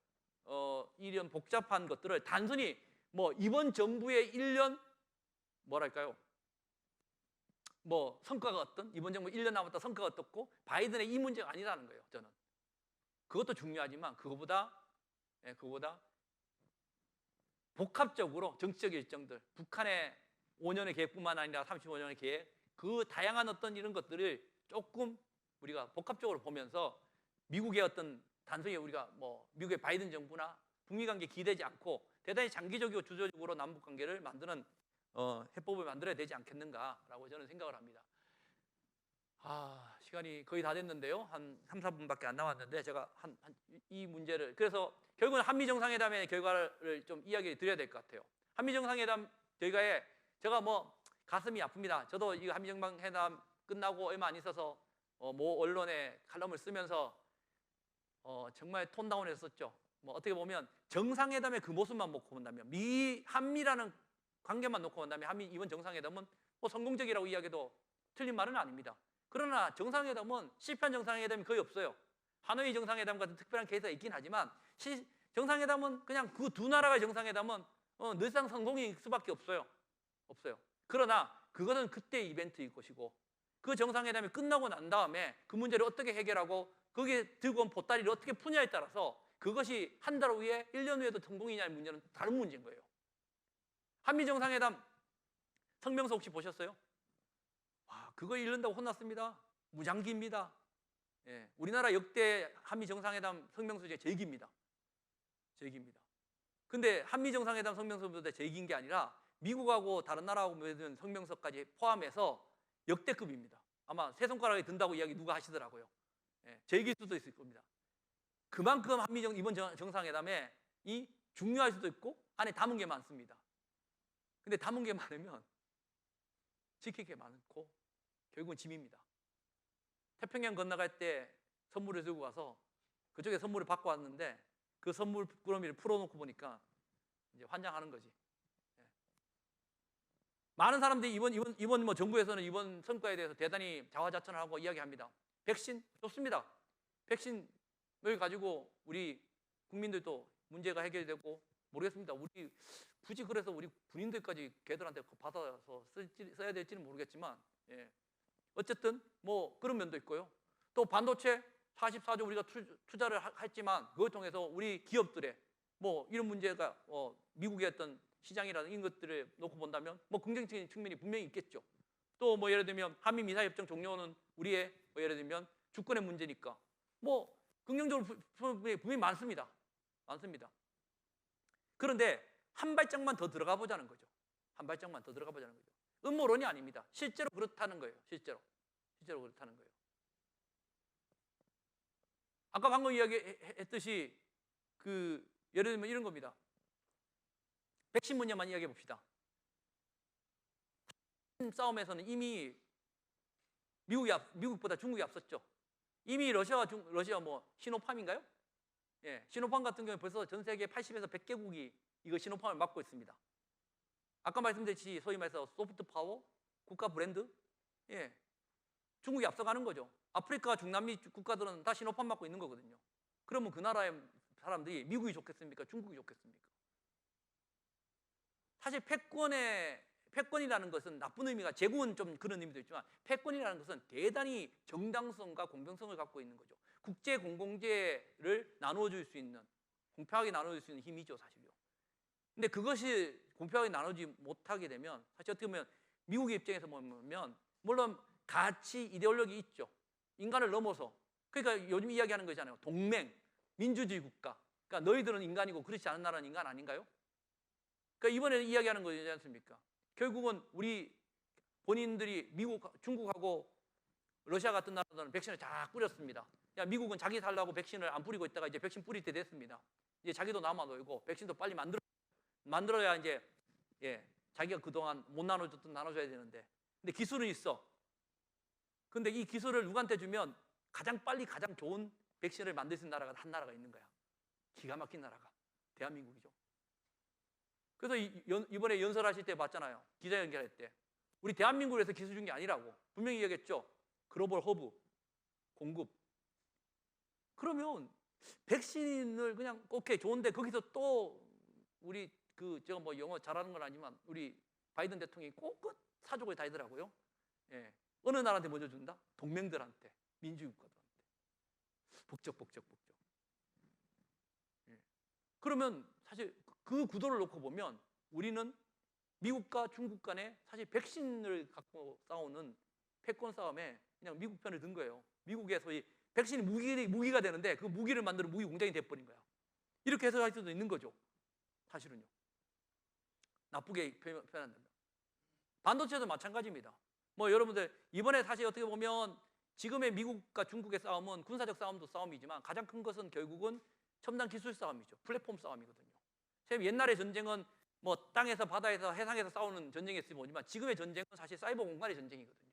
이런 복잡한 것들을 단순히 이번 정부의 1년 뭐랄까요, 성과가 어떤, 이번 정부 1년 남았다 성과가 어떻고 바이든의 이 문제가 아니라는 거예요. 저는 그것도 중요하지만 그거보다 복합적으로 정치적 일정들, 북한의 5년의 계획뿐만 아니라 35년의 계획, 그 다양한 어떤 이런 것들을 조금 우리가 복합적으로 보면서 미국의 어떤 단순히 우리가 미국의 바이든 정부나 북미 관계 기대지 않고 대단히 장기적이고 주도적으로 남북 관계를 만드는 해법을 만들어야 되지 않겠는가라고 저는 생각을 합니다. 시간이 거의 다 됐는데요. 한 3, 4분밖에 안 남았는데 제가 이 문제를 그래서 결국은 한미 정상회담의 결과를 좀 이야기 드려야 될 것 같아요. 한미 정상회담 결과에 제가 가슴이 아픕니다. 저도 이 한미 정상회담 끝나고 얼마 안 있어서 모 언론에 칼럼을 쓰면서 정말 톤다운해서 썼죠. 어떻게 보면 정상회담의 그 모습만 놓고 본다면 한미라는 관계만 놓고 본다면 한미 이번 정상회담은 성공적이라고 이야기해도 틀린 말은 아닙니다. 그러나 정상회담은 실패한 정상회담이 거의 없어요. 하노이 정상회담 같은 특별한 케이스가 있긴 하지만 정상회담은 그냥 그 두 나라의 정상회담은 늘상 성공일 수밖에 없어요. 그러나 그것은 그때의 이벤트일 것이고 그 정상회담이 끝나고 난 다음에 그 문제를 어떻게 해결하고 거기에 들고 온 보따리를 어떻게 푸냐에 따라서 그것이 한 달 후에 1년 후에도 성공이냐의 문제는 다른 문제인 거예요. 한미 정상회담 성명서 혹시 보셨어요? 그거 읽는다고 혼났습니다. 무장기입니다. 우리나라 역대 한미 정상회담 성명서 중에 제일 깁니다. 근데 한미 정상회담 성명서보다 제일 긴 게 아니라 미국하고 다른 나라하고 맺은 성명서까지 포함해서 역대급입니다. 아마 세 손가락에 든다고 이야기 누가 하시더라고요. 제일 길 수도 있을 겁니다. 그만큼 이번 정상회담에 중요할 수도 있고 안에 담은 게 많습니다. 근데 담은 게 많으면 지킬 게 많고 결국은 짐입니다. 태평양 건너갈 때 선물을 들고 가서 그쪽에 선물을 받고 왔는데 그 선물 부끄러미를 풀어놓고 보니까 이제 환장하는 거지. 많은 사람들이 이번 정부에서는 이번 성과에 대해서 대단히 자화자찬을 하고 이야기합니다. 백신 좋습니다. 백신을 가지고 우리 국민들도 문제가 해결되고 모르겠습니다. 우리 굳이 그래서 우리 군인들까지 걔들한테 받아서 써야 될지는 모르겠지만 어쨌든 그런 면도 있고요. 또 반도체 44조 우리가 투자를 했지만 그걸 통해서 우리 기업들의 이런 문제가 미국의 어떤 시장이라는 이런 것들을 놓고 본다면 긍정적인 측면이 분명히 있겠죠. 또 예를 들면 한미 미사일 협정 종료는 우리의 예를 들면 주권의 문제니까 긍정적으로 분명히 많습니다. 그런데 한 발짝만 더 들어가 보자는 거죠. 음모론이 아닙니다. 실제로 그렇다는 거예요. 실제로 그렇다는 거예요. 아까 방금 이야기했듯이 예를 들면 이런 겁니다. 백신 문제만 이야기해 봅시다. 싸움에서는 이미 미국보다 중국이 앞섰죠. 이미 러시아 시노팜인가요? 예, 시노팜 같은 경우에 벌써 전 세계 80에서 100개국이 이거 시노팜을 맡고 있습니다. 아까 말씀드렸듯이 소위 말해서 소프트 파워, 국가 브랜드, 예, 중국이 앞서가는 거죠. 아프리카, 중남미 국가들은 다 시노팜 맡고 있는 거거든요. 그러면 그 나라의 사람들이 미국이 좋겠습니까? 중국이 좋겠습니까? 사실 패권이라는 것은 나쁜 의미가, 제국은 좀 그런 의미도 있지만 패권이라는 것은 대단히 정당성과 공평성을 갖고 있는 거죠. 국제 공공재를 나눠줄 수 있는, 공평하게 나눠줄 수 있는 힘이죠, 사실요. 근데 그것이 공평하게 나누지 못하게 되면 사실 어떻게 보면 미국의 입장에서 보면 물론 가치, 이데올로기 있죠. 인간을 넘어서. 그러니까 요즘 이야기하는 거잖아요. 동맹, 민주주의 국가. 그러니까 너희들은 인간이고 그렇지 않은 나라는 인간 아닌가요? 그러니까 이번에 이야기하는 거지 않습니까? 결국은 우리 본인들이 중국하고 러시아 같은 나라들은 백신을 쫙 뿌렸습니다. 야, 미국은 자기 살라고 백신을 안 뿌리고 있다가 이제 백신 뿌릴 때 됐습니다. 이제 자기도 남아돌고 백신도 빨리 만들어야 이제 자기가 그동안 못 나눠줬던 나눠줘야 되는데, 근데 기술은 있어. 근데 이 기술을 누구한테 주면 가장 빨리 가장 좋은 백신을 만들 수 있는 나라가 한 나라가 있는 거야. 기가 막힌 나라가 대한민국이죠. 그래서 이번에 연설하실 때 봤잖아요. 기자연결할 때 우리 대한민국에서 기술 준 게 아니라고 분명히 얘기했죠. 글로벌 허브 공급. 그러면 백신을 그냥 오케이 좋은데 거기서 또 우리 제가 뭐 영어 잘하는 건 아니지만 우리 바이든 대통령이 꼭 사족을 다이더라고요. 예. 어느 나라한테 먼저 준다? 동맹들한테, 민주주의 국가들한테. 북적. 예. 그러면 사실 그 구도를 놓고 보면 우리는 미국과 중국 간에 사실 백신을 갖고 싸우는 패권 싸움에 그냥 미국 편을 든 거예요. 미국의 소위 백신이 무기가 되는데 그 무기를 만드는 무기 공장이 돼버린 거야. 이렇게 해석할 수도 있는 거죠. 사실은요. 나쁘게 표현한다면. 반도체도 마찬가지입니다. 뭐 여러분들 이번에 사실 어떻게 보면 지금의 미국과 중국의 싸움은 군사적 싸움도 싸움이지만 가장 큰 것은 결국은 첨단 기술 싸움이죠. 플랫폼 싸움이거든요. 옛날의 전쟁은 뭐 땅에서 바다에서 해상에서 싸우는 전쟁이었으면 모르지만 지금의 전쟁은 사실 사이버 공간의 전쟁이거든요.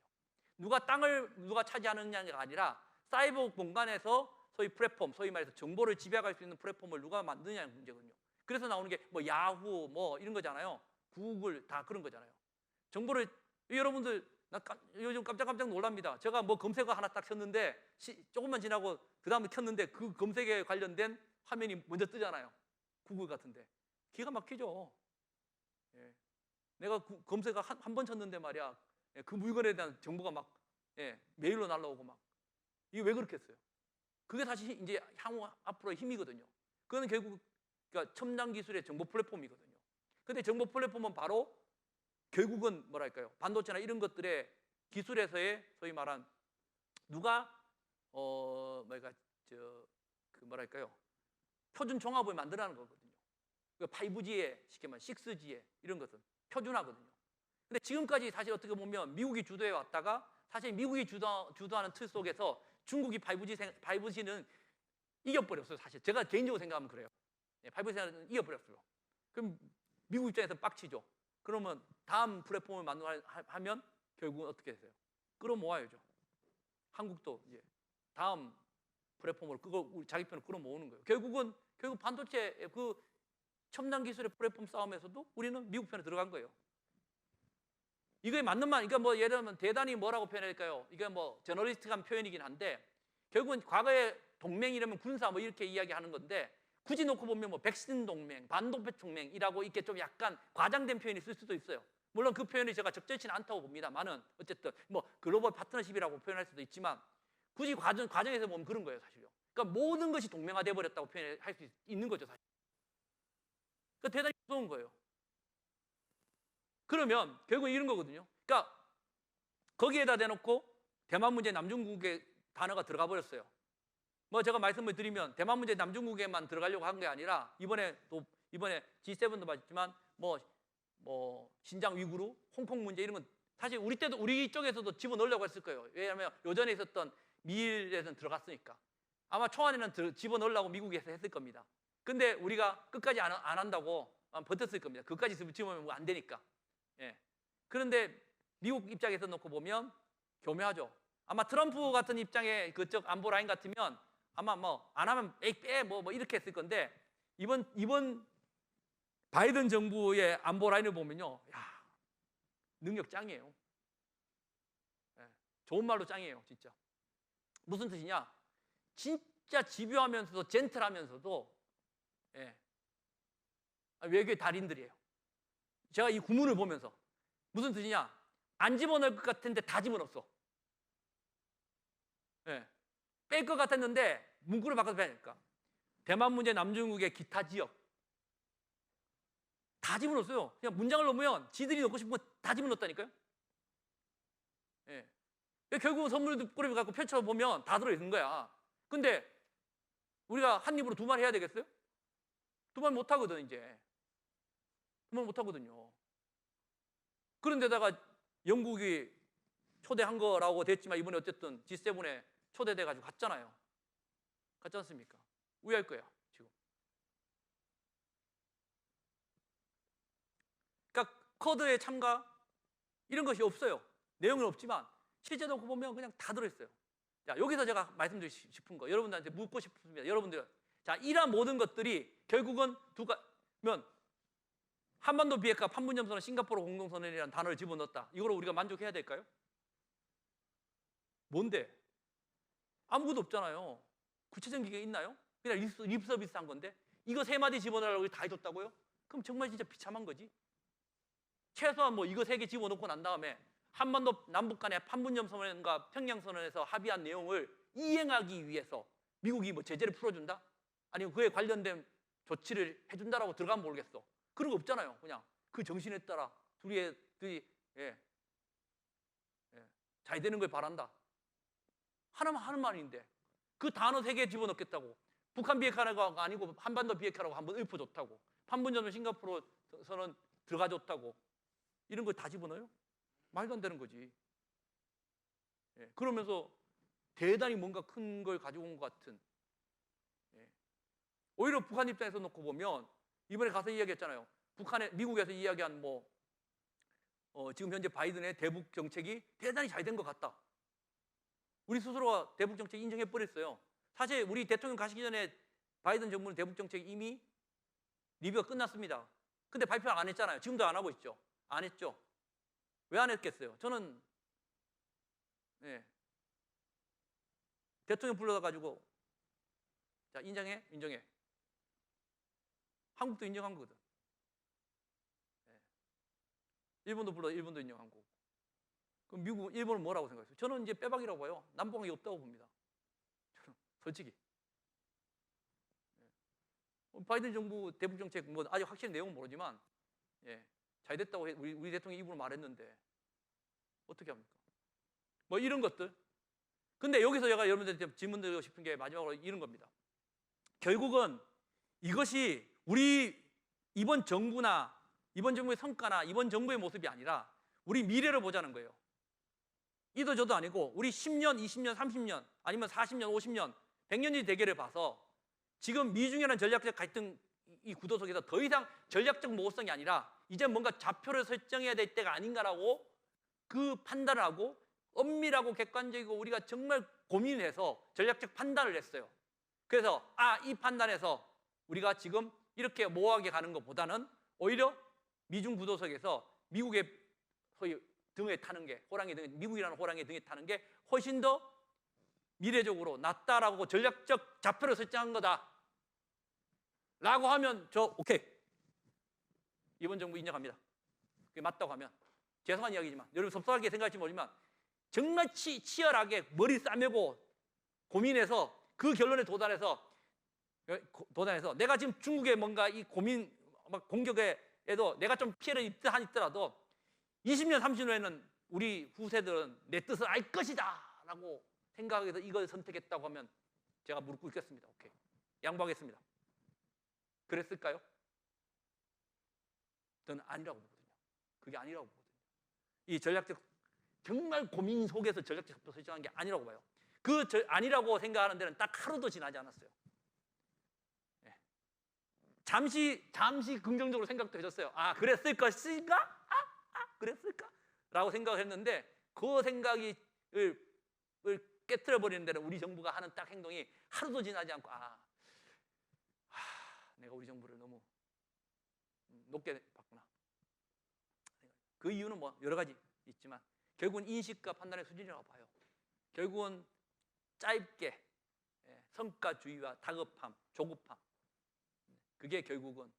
누가 차지하느냐가 아니라 사이버 공간에서 소위 플랫폼, 소위 말해서 정보를 지배할 수 있는 플랫폼을 누가 만드느냐는 문제거든요. 그래서 나오는 게 뭐 야후 뭐 이런 거잖아요. 구글 다 그런 거잖아요. 정보를 여러분들 요즘 깜짝 놀랍니다. 제가 뭐 검색어 하나 딱 켰는데 조금만 지나고 그 다음에 켰는데 그 검색에 관련된 화면이 먼저 뜨잖아요. 구글 같은데 기가 막히죠. 예. 내가 검색어 한 번 쳤는데 말이야, 그 물건에 대한 정보가 막 메일로 날라오고 막. 이게 왜 그렇겠어요? 그게 사실 이제 향후 앞으로의 힘이거든요. 그거는 결국 그러니까 첨단 기술의 정보 플랫폼이거든요. 근데 정보 플랫폼은 바로 결국은 뭐랄까요? 반도체나 이런 것들의 기술에서의 소위 말한 누가 뭐랄까요? 표준 종합을 만들어내는 거거든요. 5G에 쉽게 말하면 6G에 이런 것은 표준화거든요. 근데 지금까지 사실 어떻게 보면 미국이 주도해 왔다가 사실 미국이 주도하는 틀 속에서 중국이 5G는 이겨버렸어요. 사실 제가 개인적으로 생각하면 그래요. 5G는 이겨버렸어요. 그럼 미국 입장에서 빡치죠. 그러면 다음 플랫폼을 만들면 결국은 어떻게 했어요? 끌어모아야죠. 한국도 이제 다음 플랫폼을 자기 편을 끌어모으는 거예요. 결국 반도체 그 첨단 기술의 플랫폼 싸움에서도 우리는 미국 편에 들어간 거예요. 이거에 맞는 말, 그러니까 뭐 예를 들면 대단히 뭐라고 표현할까요? 이게 뭐 저널리스트한 표현이긴 한데 결국은 과거에 동맹이라면 군사 뭐 이렇게 이야기하는 건데 굳이 놓고 보면 뭐 백신 동맹, 반도체 동맹이라고 이렇게 좀 약간 과장된 표현이 있을 수도 있어요. 물론 그 표현이 제가 적절치는 않다고 봅니다만은 어쨌든 뭐 글로벌 파트너십이라고 표현할 수도 있지만 굳이 과정에서 보면 그런 거예요, 사실요. 그러니까 모든 것이 동맹화돼 버렸다고 표현할 수 있는 거죠, 사실. 그러니까 대단히 무서운 거예요. 그러면 결국 이런 거거든요. 그러니까 거기에다 대놓고 대만 문제 남중국의 단어가 들어가 버렸어요. 뭐 제가 말씀을 드리면 대만 문제 남중국에만 들어가려고 한 게 아니라 이번에 G7도 봤지만 뭐 신장 위구르, 홍콩 문제 이런 건 사실 우리 때도 우리 쪽에서도 집어넣으려고 했을 거예요. 왜냐하면 요전에 있었던 미일에서는 들어갔으니까. 아마 초안에는 집어넣으려고 미국에서 했을 겁니다. 근데 우리가 끝까지 안 한다고 버텼을 겁니다. 그까지 집어넣으면 안 되니까. 예. 그런데 미국 입장에서 놓고 보면 교묘하죠. 아마 트럼프 같은 입장의 그쪽 안보 라인 같으면 아마 뭐 안 하면 빼 뭐 이렇게 했을 건데 이번 바이든 정부의 안보 라인을 보면요, 야, 능력 짱이에요. 예. 좋은 말로 짱이에요, 진짜. 무슨 뜻이냐? 진짜 집요하면서도 젠틀하면서도 예. 외교의 달인들이에요. 제가 이 구문을 보면서 무슨 뜻이냐? 안 집어넣을 것 같은데 다 집어넣었어. 예. 뺄 것 같았는데 문구를 바꿔서 빼니까 대만 문제, 남중국의 기타 지역 다 집어넣었어요. 그냥 문장을 넣으면 지들이 넣고 싶은 거 다 집어넣었다니까요. 예. 결국은 선물 꾸러미 갖고 펼쳐보면 다 들어있는 거야. 근데 우리가 한 입으로 두 말 해야 되겠어요? 두 말 못하거든, 이제. 두 말 못하거든요. 그런데다가 영국이 초대한 거라고 됐지만 이번에 어쨌든 G7에 초대돼가지고 갔잖아요. 갔지 않습니까? 우회할 거야, 지금. 그러니까 쿼드의 참가 이런 것이 없어요. 내용은 없지만 실제 놓고 보면 그냥 다 들어있어요. 자, 여기서 제가 말씀드리고 싶은 거, 여러분들한테 묻고 싶습니다. 여러분들, 자, 이러한 모든 것들이 결국은 한반도 비핵화, 판문점선언, 싱가포르 공동선언이라는 단어를 집어넣었다. 이거로 우리가 만족해야 될까요? 뭔데? 아무것도 없잖아요. 구체적인 게 있나요? 그냥 립서비스한 건데 이거 세 마디 집어넣으라고 다 해줬다고요? 그럼 정말 진짜 비참한 거지. 최소한 뭐 이거 세 개 집어넣고 난 다음에 한반도 남북 간의 판문점선언과 평양선언에서 합의한 내용을 이행하기 위해서 미국이 뭐 제재를 풀어준다? 아니면 그에 관련된 조치를 해준다라고 들어가면 모르겠어. 그런 거 없잖아요. 그냥 그 정신에 따라 둘이 잘 되는 걸 바란다. 하는 말인데 그 단어 세 개 집어넣겠다고. 북한 비핵화가 아니고 한반도 비핵화라고 한번 읊어줬다고. 판문점 싱가포르 선언 들어가줬다고. 이런 걸 다 집어넣어요? 말도 안 되는 거지. 예, 그러면서 대단히 뭔가 큰 걸 가지고 온 것 같은. 예. 오히려 북한 입장에서 놓고 보면 이번에 가서 이야기했잖아요. 미국에서 이야기한 지금 현재 바이든의 대북 정책이 대단히 잘 된 것 같다. 우리 스스로가 대북 정책 인정해 버렸어요. 사실 우리 대통령 가시기 전에 바이든 정부는 대북 정책이 이미 리뷰가 끝났습니다. 근데 발표 안 했잖아요. 지금도 안 하고 있죠. 안 했죠. 왜 안 했겠어요? 저는 대통령 불러다 가지고 자, 인정해? 한국도 인정한 거거든. 일본도 불러 일본도 인정한 거고. 그럼 일본은 뭐라고 생각했어요? 저는 이제 빼박이라고 봐요. 남북관계 없다고 봅니다. 저는 솔직히. 바이든 정부 대북 정책 뭐 아직 확실한 내용은 모르지만 잘 됐다고 우리 대통령이 입으로 말했는데 어떻게 합니까? 뭐 이런 것들. 근데 여기서 제가 여러분들한테 질문 드리고 싶은 게 마지막으로 이런 겁니다. 결국은 이것이 우리 이번 정부의 성과나 이번 정부의 모습이 아니라 우리 미래를 보자는 거예요. 이도 저도 아니고 우리 10년, 20년, 30년 아니면 40년, 50년, 100년의 대계를 봐서 지금 미중이라는 전략적 갈등 이 구도 속에서 더 이상 전략적 모호성이 아니라 이제 뭔가 좌표를 설정해야 될 때가 아닌가라고 그 판단을 하고 엄밀하고 객관적이고 우리가 정말 고민해서 전략적 판단을 했어요. 그래서 이 판단에서 우리가 지금 이렇게 모호하게 가는 것보다는 오히려 미중 구도 속에서 미국의 소위 등에 타는 게 미국이라는 호랑이 등에 타는 게 훨씬 더 미래적으로 낫다라고 전략적 좌표를 설정한 거다 라고 하면 저 오케이, 이번 정부 인정합니다. 그게 맞다고 하면 죄송한 이야기지만 여러분 섭섭하게 생각할지 모르지만 정말 치열하게 머리 싸매고 고민해서 그 결론에 도달해서 내가 지금 중국의 뭔가 이 고민 공격에도 내가 좀 피해를 입더라도 20년, 30년 후에는 우리 후세들은 내 뜻을 알 것이다 라고 생각해서 이걸 선택했다고 하면 제가 무릎 꿇겠습니다. 오케이, 양보하겠습니다. 그랬을까요? 저는 아니라고 보거든요. 그게 아니라고 보거든요. 이 전략적 정말 고민 속에서 전략적 협조 설정한 게 아니라고 봐요. 아니라고 생각하는 데는 딱 하루도 지나지 않았어요. 예. 잠시 긍정적으로 생각도 해줬어요. 그랬을 것인가? 그랬을까? 라고 생각을 했는데 그 생각을 깨트려 버리는 데는 우리 정부가 하는 딱 행동이 하루도 지나지 않고 내가 우리 정부를 너무 높게 봤구나. 그 이유는 뭐 여러 가지 있지만 결국은 인식과 판단의 수준이라고 봐요. 결국은 짧게 성과주의와 다급함, 조급함, 그게 결국은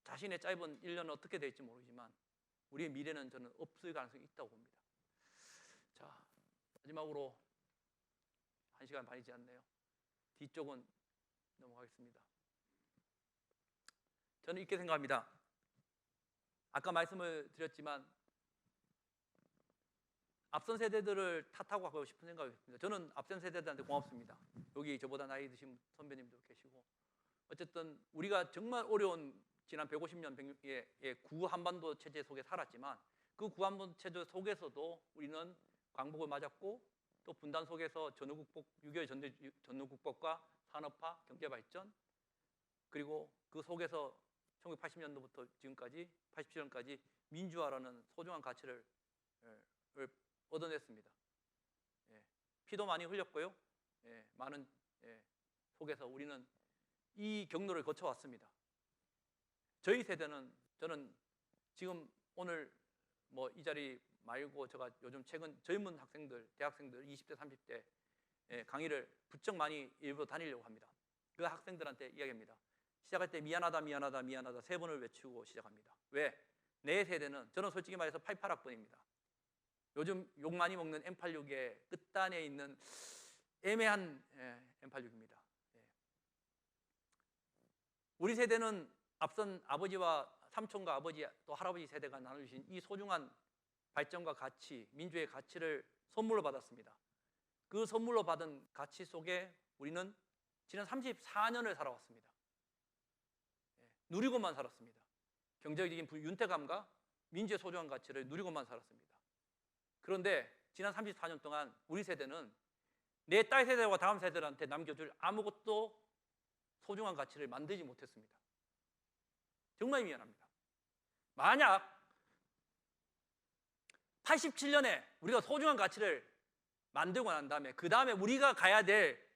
자신의 짧은 1년은 어떻게 될지 모르지만 우리의 미래는 저는 없을 가능성이 있다고 봅니다. 자, 마지막으로 1시간 반이지 않네요. 뒤쪽은 넘어가겠습니다. 저는 이렇게 생각합니다. 아까 말씀을 드렸지만 앞선 세대들을 탓하고 하고 싶은 생각이 있습니다. 저는 앞선 세대들한테 고맙습니다. 여기 저보다 나이 드신 선배님도 계시고 어쨌든 우리가 정말 어려운 지난 150년 의 구한반도 체제 속에 살았지만 그 구한반도 체제 속에서도 우리는 광복을 맞았고 또 분단 속에서 전후국복, 6.25 전후국복과 산업화, 경제발전 그리고 그 속에서 1980년도부터 지금까지 87년까지 민주화라는 소중한 가치를 얻어냈습니다. 피도 많이 흘렸고요. 많은 속에서 우리는 이 경로를 거쳐왔습니다. 저희 세대는 저는 지금 오늘 뭐 이 자리 말고 제가 요즘 최근 젊은 학생들, 대학생들 20대, 30대 강의를 부쩍 많이 일부러 다니려고 합니다. 그 학생들한테 이야기합니다. 시작할 때 미안하다 3번을 외치고 시작합니다. 왜? 내 세대는 저는 솔직히 말해서 88학번입니다. 요즘 욕 많이 먹는 M86의 끝단에 있는 애매한 M86입니다. 우리 세대는 앞선 아버지와 삼촌과 아버지 또 할아버지 세대가 나눠주신 이 소중한 발전과 가치, 민주의 가치를 선물로 받았습니다. 그 선물로 받은 가치 속에 우리는 지난 34년을 살아왔습니다. 누리고만 살았습니다. 경제적인 윤택감과 민주의 소중한 가치를 누리고만 살았습니다. 그런데 지난 34년 동안 우리 세대는 내 딸 세대와 다음 세대들한테 남겨줄 아무것도 소중한 가치를 만들지 못했습니다. 정말 미안합니다. 만약 87년에 우리가 소중한 가치를 만들고 난 다음에 그 다음에 우리가 가야 될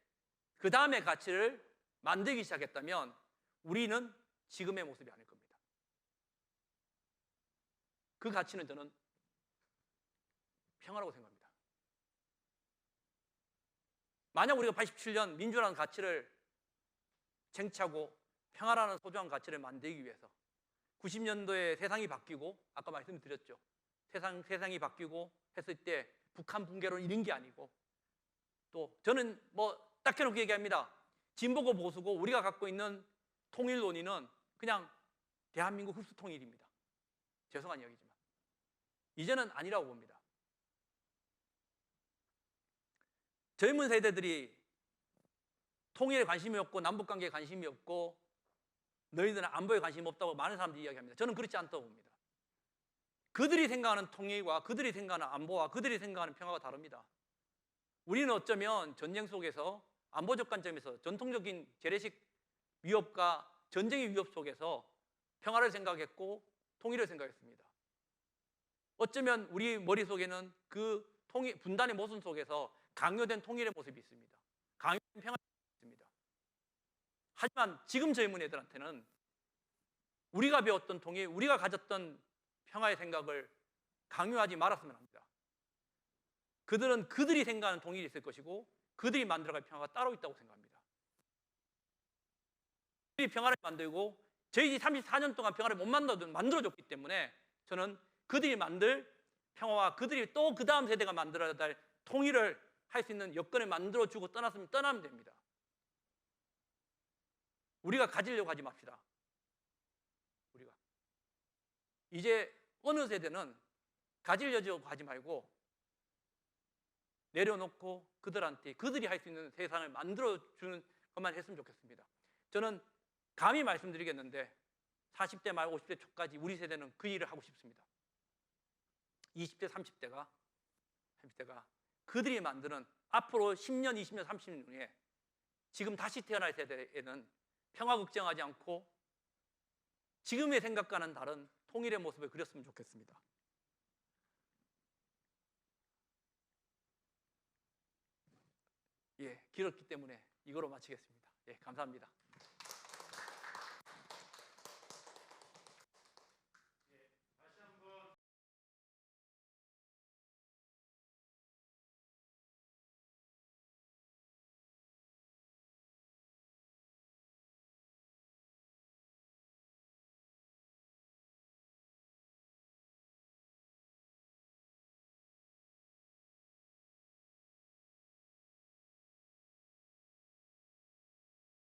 그 다음의 가치를 만들기 시작했다면 우리는 지금의 모습이 아닐 겁니다. 그 가치는 저는 평화라고 생각합니다. 만약 우리가 87년 민주라는 가치를 쟁취하고 평화라는 소중한 가치를 만들기 위해서 90년도에 세상이 바뀌고 아까 말씀드렸죠. 세상이 바뀌고 했을 때 북한 붕괴론 이런 게 아니고 또 저는 뭐 딱 해놓고 얘기합니다. 진보고 보수고 우리가 갖고 있는 통일 논의는 그냥 대한민국 흡수 통일입니다. 죄송한 이야기지만 이제는 아니라고 봅니다. 젊은 세대들이 통일에 관심이 없고 남북관계에 관심이 없고 너희들은 안보에 관심이 없다고 많은 사람들이 이야기합니다. 저는 그렇지 않다고 봅니다. 그들이 생각하는 통일과 그들이 생각하는 안보와 그들이 생각하는 평화가 다릅니다. 우리는 어쩌면 전쟁 속에서 안보적 관점에서 전통적인 재래식 위협과 전쟁의 위협 속에서 평화를 생각했고 통일을 생각했습니다. 어쩌면 우리 머릿속에는 그 분단의 모순 속에서 강요된 통일의 모습이 있습니다. 강요된 평화의 모습이 있습니다. 하지만 지금 젊은 애들한테는 우리가 배웠던 통일, 우리가 가졌던 평화의 생각을 강요하지 말았으면 합니다. 그들은 그들이 생각하는 통일이 있을 것이고 그들이 만들어갈 평화가 따로 있다고 생각합니다. 그들이 평화를 만들고 저희 34년 동안 평화를 못 만들어줬기 때문에 저는 그들이 만들 평화와 그들이 또 그 다음 세대가 만들어야 될 통일을 할 수 있는 여건을 만들어주고 떠나면 됩니다. 우리가 가지려고 하지 맙시다. 우리가 이제 어느 세대는 가지려고 하지 말고 내려놓고 그들한테 그들이 할 수 있는 세상을 만들어주는 것만 했으면 좋겠습니다. 저는 감히 말씀드리겠는데 40대 말 50대 초까지 우리 세대는 그 일을 하고 싶습니다. 20대, 30대가 그들이 만드는 앞으로 10년, 20년, 30년 후에 지금 다시 태어날 세대에는 평화 걱정하지 않고 지금의 생각과는 다른 통일의 모습을 그렸으면 좋겠습니다. 예, 길었기 때문에 이거로 마치겠습니다. 예, 감사합니다.